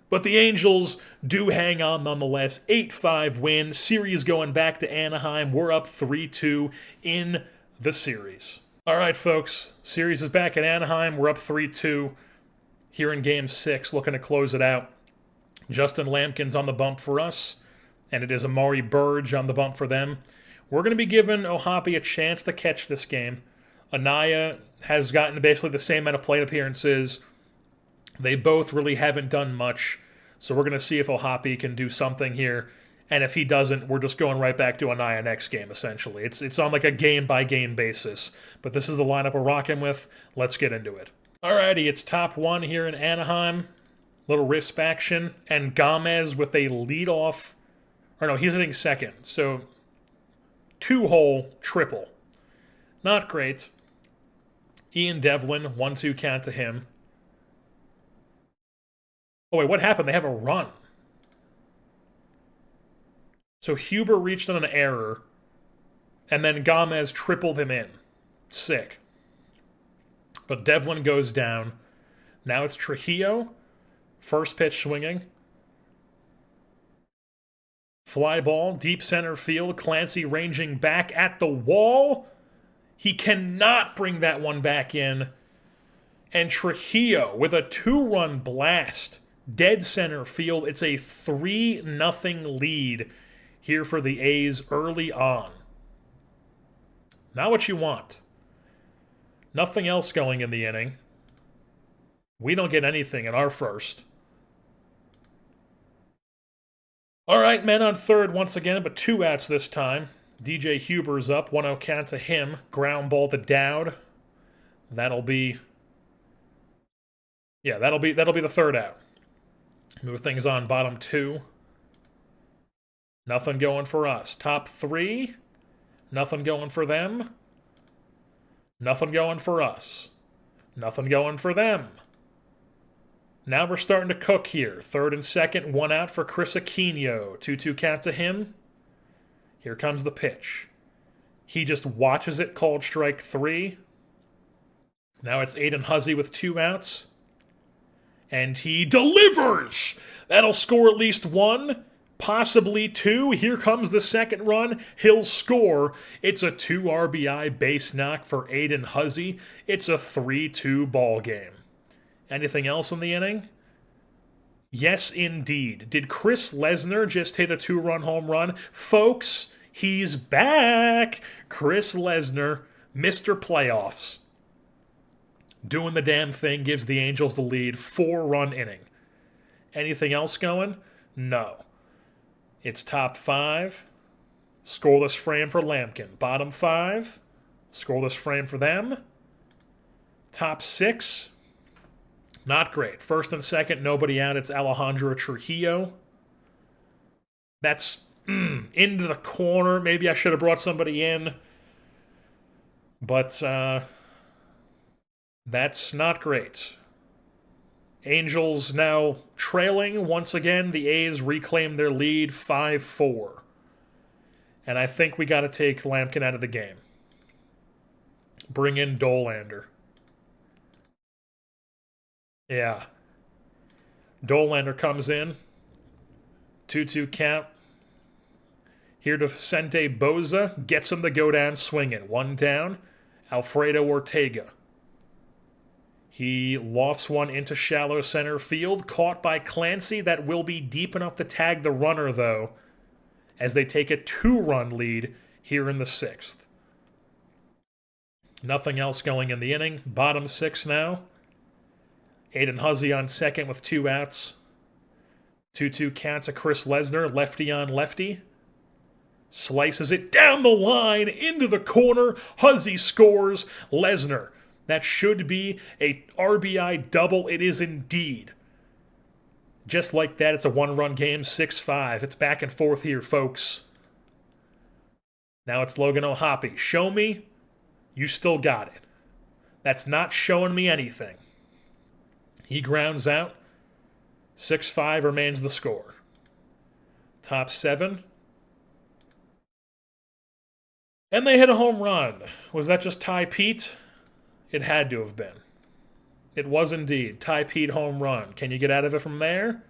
But the Angels do hang on nonetheless. 8-5 win. Series going back to Anaheim. We're up 3-2 in the series. All right, folks. Series is back at Anaheim. We're up 3-2 here in Game 6, looking to close it out. Justin Lampkin's on the bump for us, and it is Amari Burge on the bump for them. We're going to be giving O'Hoppe a chance to catch this game. Anaya has gotten basically the same amount of plate appearances. They both really haven't done much, so we're going to see if O'Hoppe can do something here. And if he doesn't, we're just going right back to Anaya next game, essentially. It's on like a game-by-game basis. But this is the lineup we're rocking with. Let's get into it. Alrighty, it's top 1 here in Anaheim. Little wrist action. And Gomez with a leadoff. Or no, he's hitting second. So, 2-hole triple. Not great. Ian Devlin, 1-2 count to him. Oh wait, what happened? They have a run. So Huber reached on an error, and then Gomez tripled him in. Sick. But Devlin goes down. Now it's Trujillo. First pitch swinging. Fly ball, deep center field. Clancy ranging back at the wall. He cannot bring that one back in. And Trujillo with a 2-run blast. Dead center field. It's a 3-0 lead here for the A's early on. Not what you want. Nothing else going in the inning. We don't get anything in our first. All right, men on third once again, but 2 outs this time. DJ Huber's up, 1-0 count to him. Ground ball to Dowd. That'll be the 3rd out. Move things on bottom 2. Nothing going for us. Top 3. Nothing going for them. Nothing going for us. Nothing going for them. Now we're starting to cook here. 3rd and 2nd, 1 out for Chris Aquino. 2-2 count to him. Here comes the pitch. He just watches it, called strike 3. Now it's Aiden Huzzy with 2 outs. And he delivers! That'll score at least 1, possibly 2. Here comes the 2nd run. He'll score. It's a 2 RBI base knock for Aiden Huzzy. It's a 3-2 ball game. Anything else in the inning? Yes, indeed. Did Chris Lesnar just hit a 2-run home run? Folks, he's back! Chris Lesnar, Mr. Playoffs. Doing the damn thing, gives the Angels the lead. 4-run inning. Anything else going? No. It's top 5. Scoreless frame for Lampkin. Bottom 5. Scoreless frame for them. Top 6. Not great. 1st and 2nd, nobody out. It's Alejandro Trujillo. That's into the corner. Maybe I should have brought somebody in. But that's not great. Angels now trailing once again. The A's reclaim their lead 5-4. And I think we got to take Lampkin out of the game. Bring in Dollander. Yeah. Dollander comes in. 2-2 count. Here to Vicente Boza. Gets him to go down swinging. 1 down. Alfredo Ortega. He lofts one into shallow center field. Caught by Clancy. That will be deep enough to tag the runner, though, as they take a 2-run lead here in the 6th. Nothing else going in the inning. Bottom 6 now. Aiden Huzzy on second with 2 outs. 2-2 count to Chris Lesnar, lefty on lefty. Slices it down the line, into the corner. Huzzy scores. Lesnar. That should be a RBI double. It is indeed. Just like that, it's a 1-run game, 6-5. It's back and forth here, folks. Now it's Logan O'Hoppe. Show me you still got it. That's not showing me anything. He grounds out. 6-5 remains the score. Top 7. And they hit a home run. Was that just Ty Pete? It had to have been. It was indeed. Ty Pete home run. Can you get out of it from there?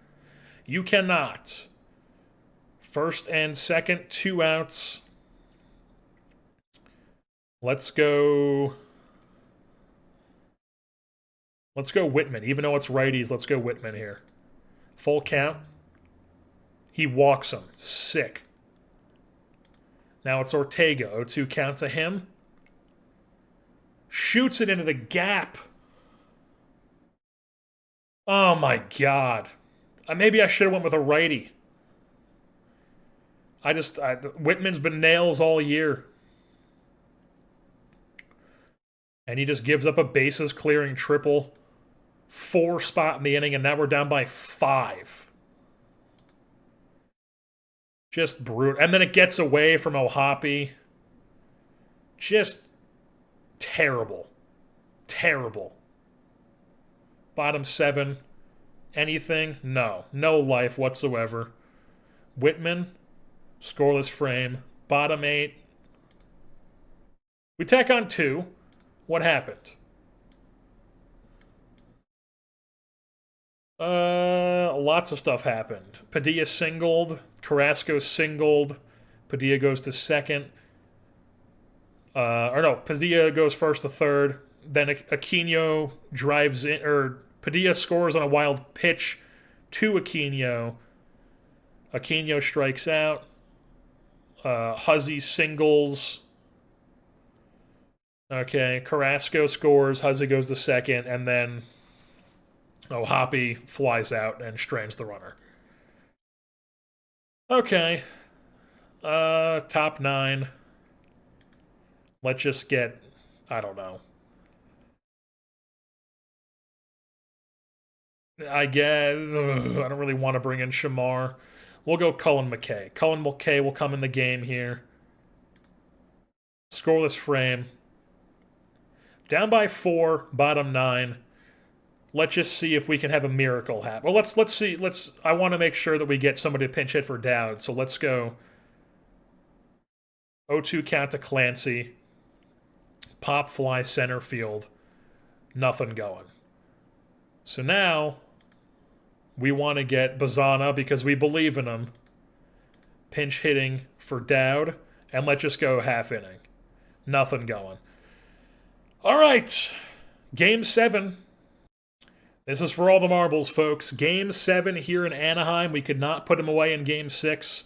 You cannot. First and second, 2 outs. Let's go Whitman. Even though it's righties, let's go Whitman here. Full count. He walks him. Sick. Now it's Ortega. 0-2 count to him. Shoots it into the gap. Oh my God. Maybe I should have went with a righty. Whitman's been nails all year. And he just gives up a bases clearing triple. 4 spot in the inning, and now we're down by 5. Just brutal. And then it gets away from O'Hoppe. Just terrible. Terrible. Bottom 7. Anything? No. No life whatsoever. Whitman. Scoreless frame. Bottom 8. We tack on 2. What happened? Lots of stuff happened. Padilla singled. Carrasco singled. Padilla goes to second. Padilla goes first to third. Then Aquino drives in, Padilla scores on a wild pitch to Aquino. Aquino strikes out. Huzzy singles. Okay, Carrasco scores. Huzzy goes to second, and then O'Hoppe flies out and strains the runner. Okay. Top 9. Let's just get, I don't know. I guess, I don't really want to bring in Shamar. We'll go Cullen McKay. Cullen McKay will come in the game here. Scoreless frame. Down by 4, bottom 9. Let's just see if we can have a miracle happen. Well, let's see. I want to make sure that we get somebody to pinch hit for Dowd. So let's go 0-2 count to Clancy. Pop fly center field. Nothing going. So now we want to get Bazana because we believe in him. Pinch hitting for Dowd. And let's just go half inning. Nothing going. All right. Game 7. This is for all the marbles, folks. Game 7 here in Anaheim. We could not put him away in Game 6.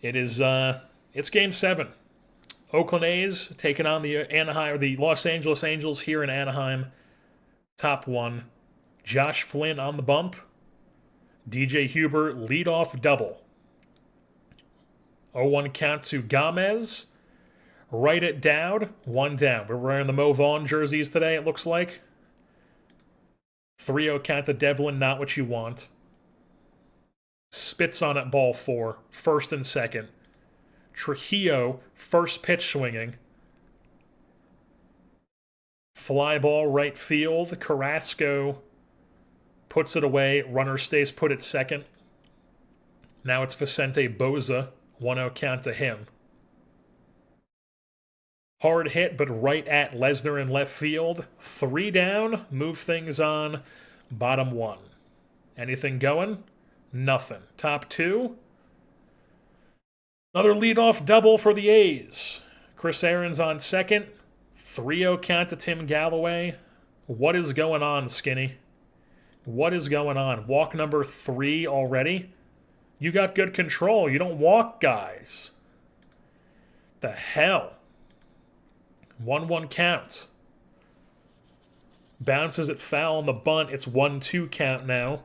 It's Game 7. Oakland A's taking on the Los Angeles Angels here in Anaheim. Top 1. Josh Flynn on the bump. DJ Huber leadoff double. 0-1 count to Gomez. Right at Dowd. 1 down. We're wearing the Mo Vaughn jerseys today, it looks like. 3-0 count to Devlin, not what you want. Spits on it, ball 4. First and second. Trujillo, first pitch swinging. Fly ball right field. Carrasco puts it away. Runner stays put at second. Now it's Vicente Boza. 1-0 count to him. Hard hit, but right at Lesnar in left field. 3 down. Move things on. Bottom 1. Anything going? Nothing. Top 2. Another leadoff double for the A's. Chris Aaron's on second. 3-0 count to Tim Galloway. What is going on, Skinny? What is going on? Walk number 3 already? You got good control. You don't walk guys. The hell? 1-1 count. Bounces it foul on the bunt. It's 1-2 count now.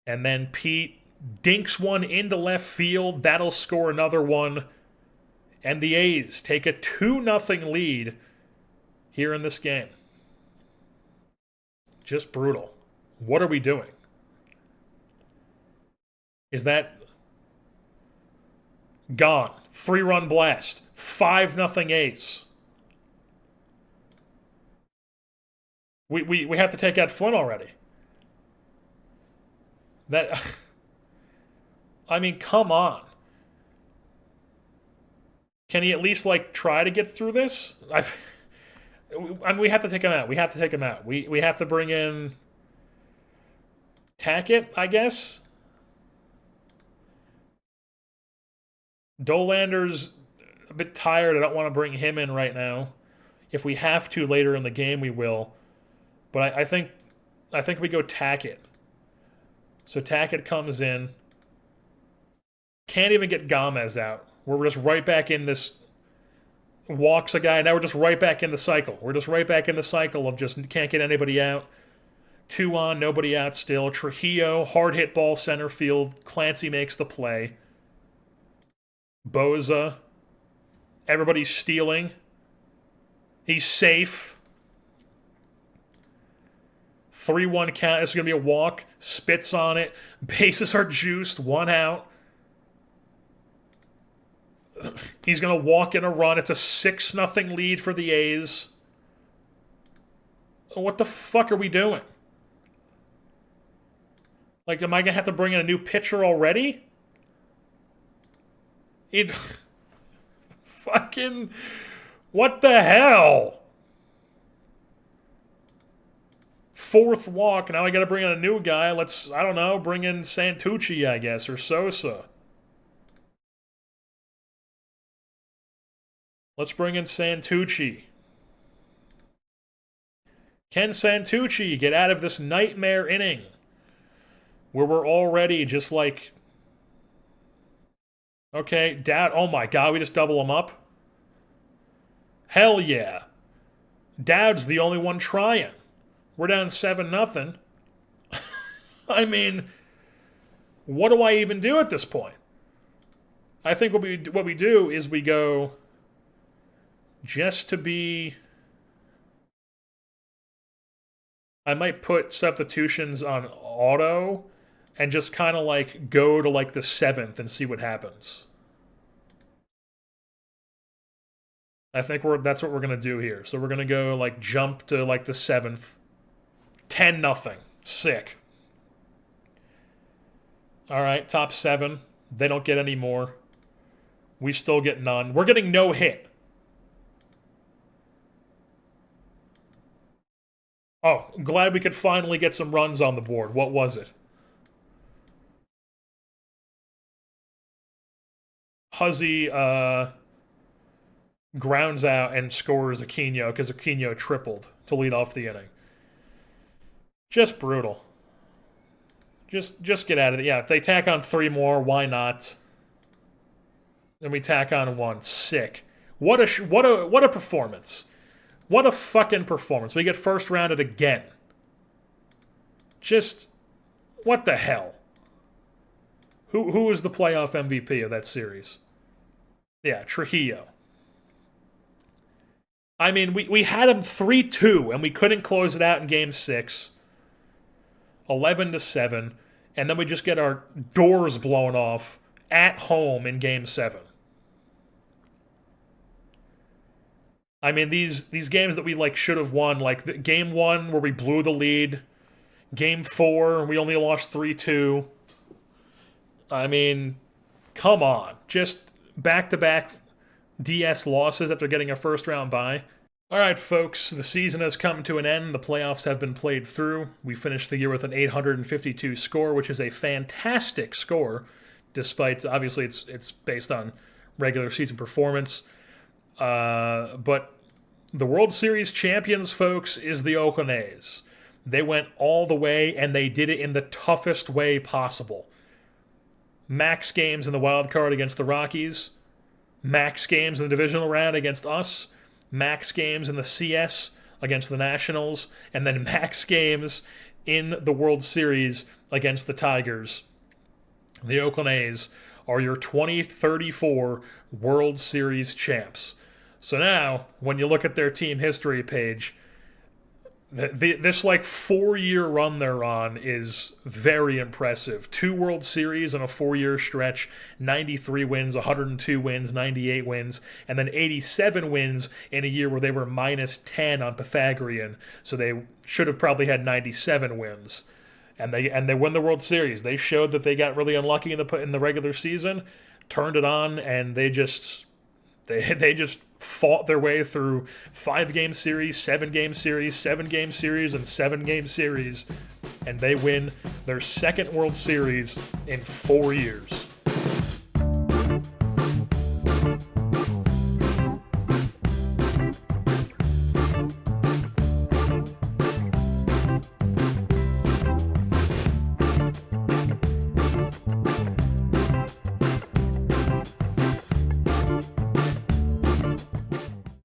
And then Pete dinks one into left field. That'll score another one. And the A's take a 2-0 lead here in this game. Just brutal. What are we doing? Is that gone? 3-run blast. 5-0 A's. We have to take out Flynn already. That, I mean, come on. Can he at least, like, try to get through this? I mean, we have to take him out. We have to take him out. We have to bring in Tackett, I guess. Dolander's a bit tired. I don't want to bring him in right now. If we have to later in the game, we will. But I think we go Tackett. So Tackett comes in. Can't even get Gomez out. We're just right back in this. Walks a guy. Now we're just right back in the cycle. We're just right back in the cycle of just can't get anybody out. 2 on, nobody out still. Trujillo, hard hit ball center field. Clancy makes the play. Boza. Everybody's stealing. He's safe. 3-1 count. This is going to be a walk. Spits on it. Bases are juiced. 1 out. He's going to walk in a run. It's a 6-0 lead for the A's. What the fuck are we doing? Like, am I going to have to bring in a new pitcher already? It's fucking... What the hell? 4th walk. Now I got to bring in a new guy. Let's, I don't know, bring in Santucci, I guess, or Sosa. Let's bring in Santucci. Can Santucci get out of this nightmare inning where we're already just like... Okay, Dowd. Oh my god, we just double him up? Hell yeah. Dowd's the only one trying. We're down 7-0. I mean, what do I even do at this point? I think what we do is we go just to be... I might put substitutions on auto and just kind of like go to like the 7th and see what happens. I think that's what we're going to do here. So we're going to go like jump to like the 7th. 10-0. Sick. All right, top 7. They don't get any more. We still get none. We're getting no hit. Oh, glad we could finally get some runs on the board. What was it? Huzzy grounds out and scores Aquino because Aquino tripled to lead off the inning. Just brutal. Just get out of it. Yeah, if they tack on 3 more, why not? Then we tack on 1. Sick. What a performance. What a fucking performance. We get first rounded again. Just, what the hell? Who was the playoff MVP of that series? Yeah, Trujillo. I mean, we had him 3-2, and we couldn't close it out in Game 6. 11-7, and then we just get our doors blown off at home in Game 7. I mean, these games that we like should have won, like Game 1 where we blew the lead, Game 4 we only lost 3-2. I mean, come on, just back-to-back DS losses after getting a first-round bye. All right, folks, the season has come to an end. The playoffs have been played through. We finished the year with an 852 score, which is a fantastic score, despite, obviously, it's based on regular season performance. But the World Series champions, folks, is the Oakland A's. They went all the way, and they did it in the toughest way possible. Max games in the wild card against the Rockies. max games in the divisional round against us, max games in the CS against the Nationals, and then max games in the World Series against the Tigers. The Oakland A's are your 2034 World Series champs. So now, when you look at their team history page, this like 4-year run they're on is very impressive. 2 World Series in a 4-year stretch, 93 wins, 102 wins, 98 wins, and then 87 wins in a year where they were -10 on Pythagorean. So they should have probably had 97 wins. And they win the World Series. They showed that they got really unlucky in the regular season, turned it on, and they just fought their way through 5-game series, 7-game series, 7-game series, and 7-game series, and they win their second World Series in 4 years.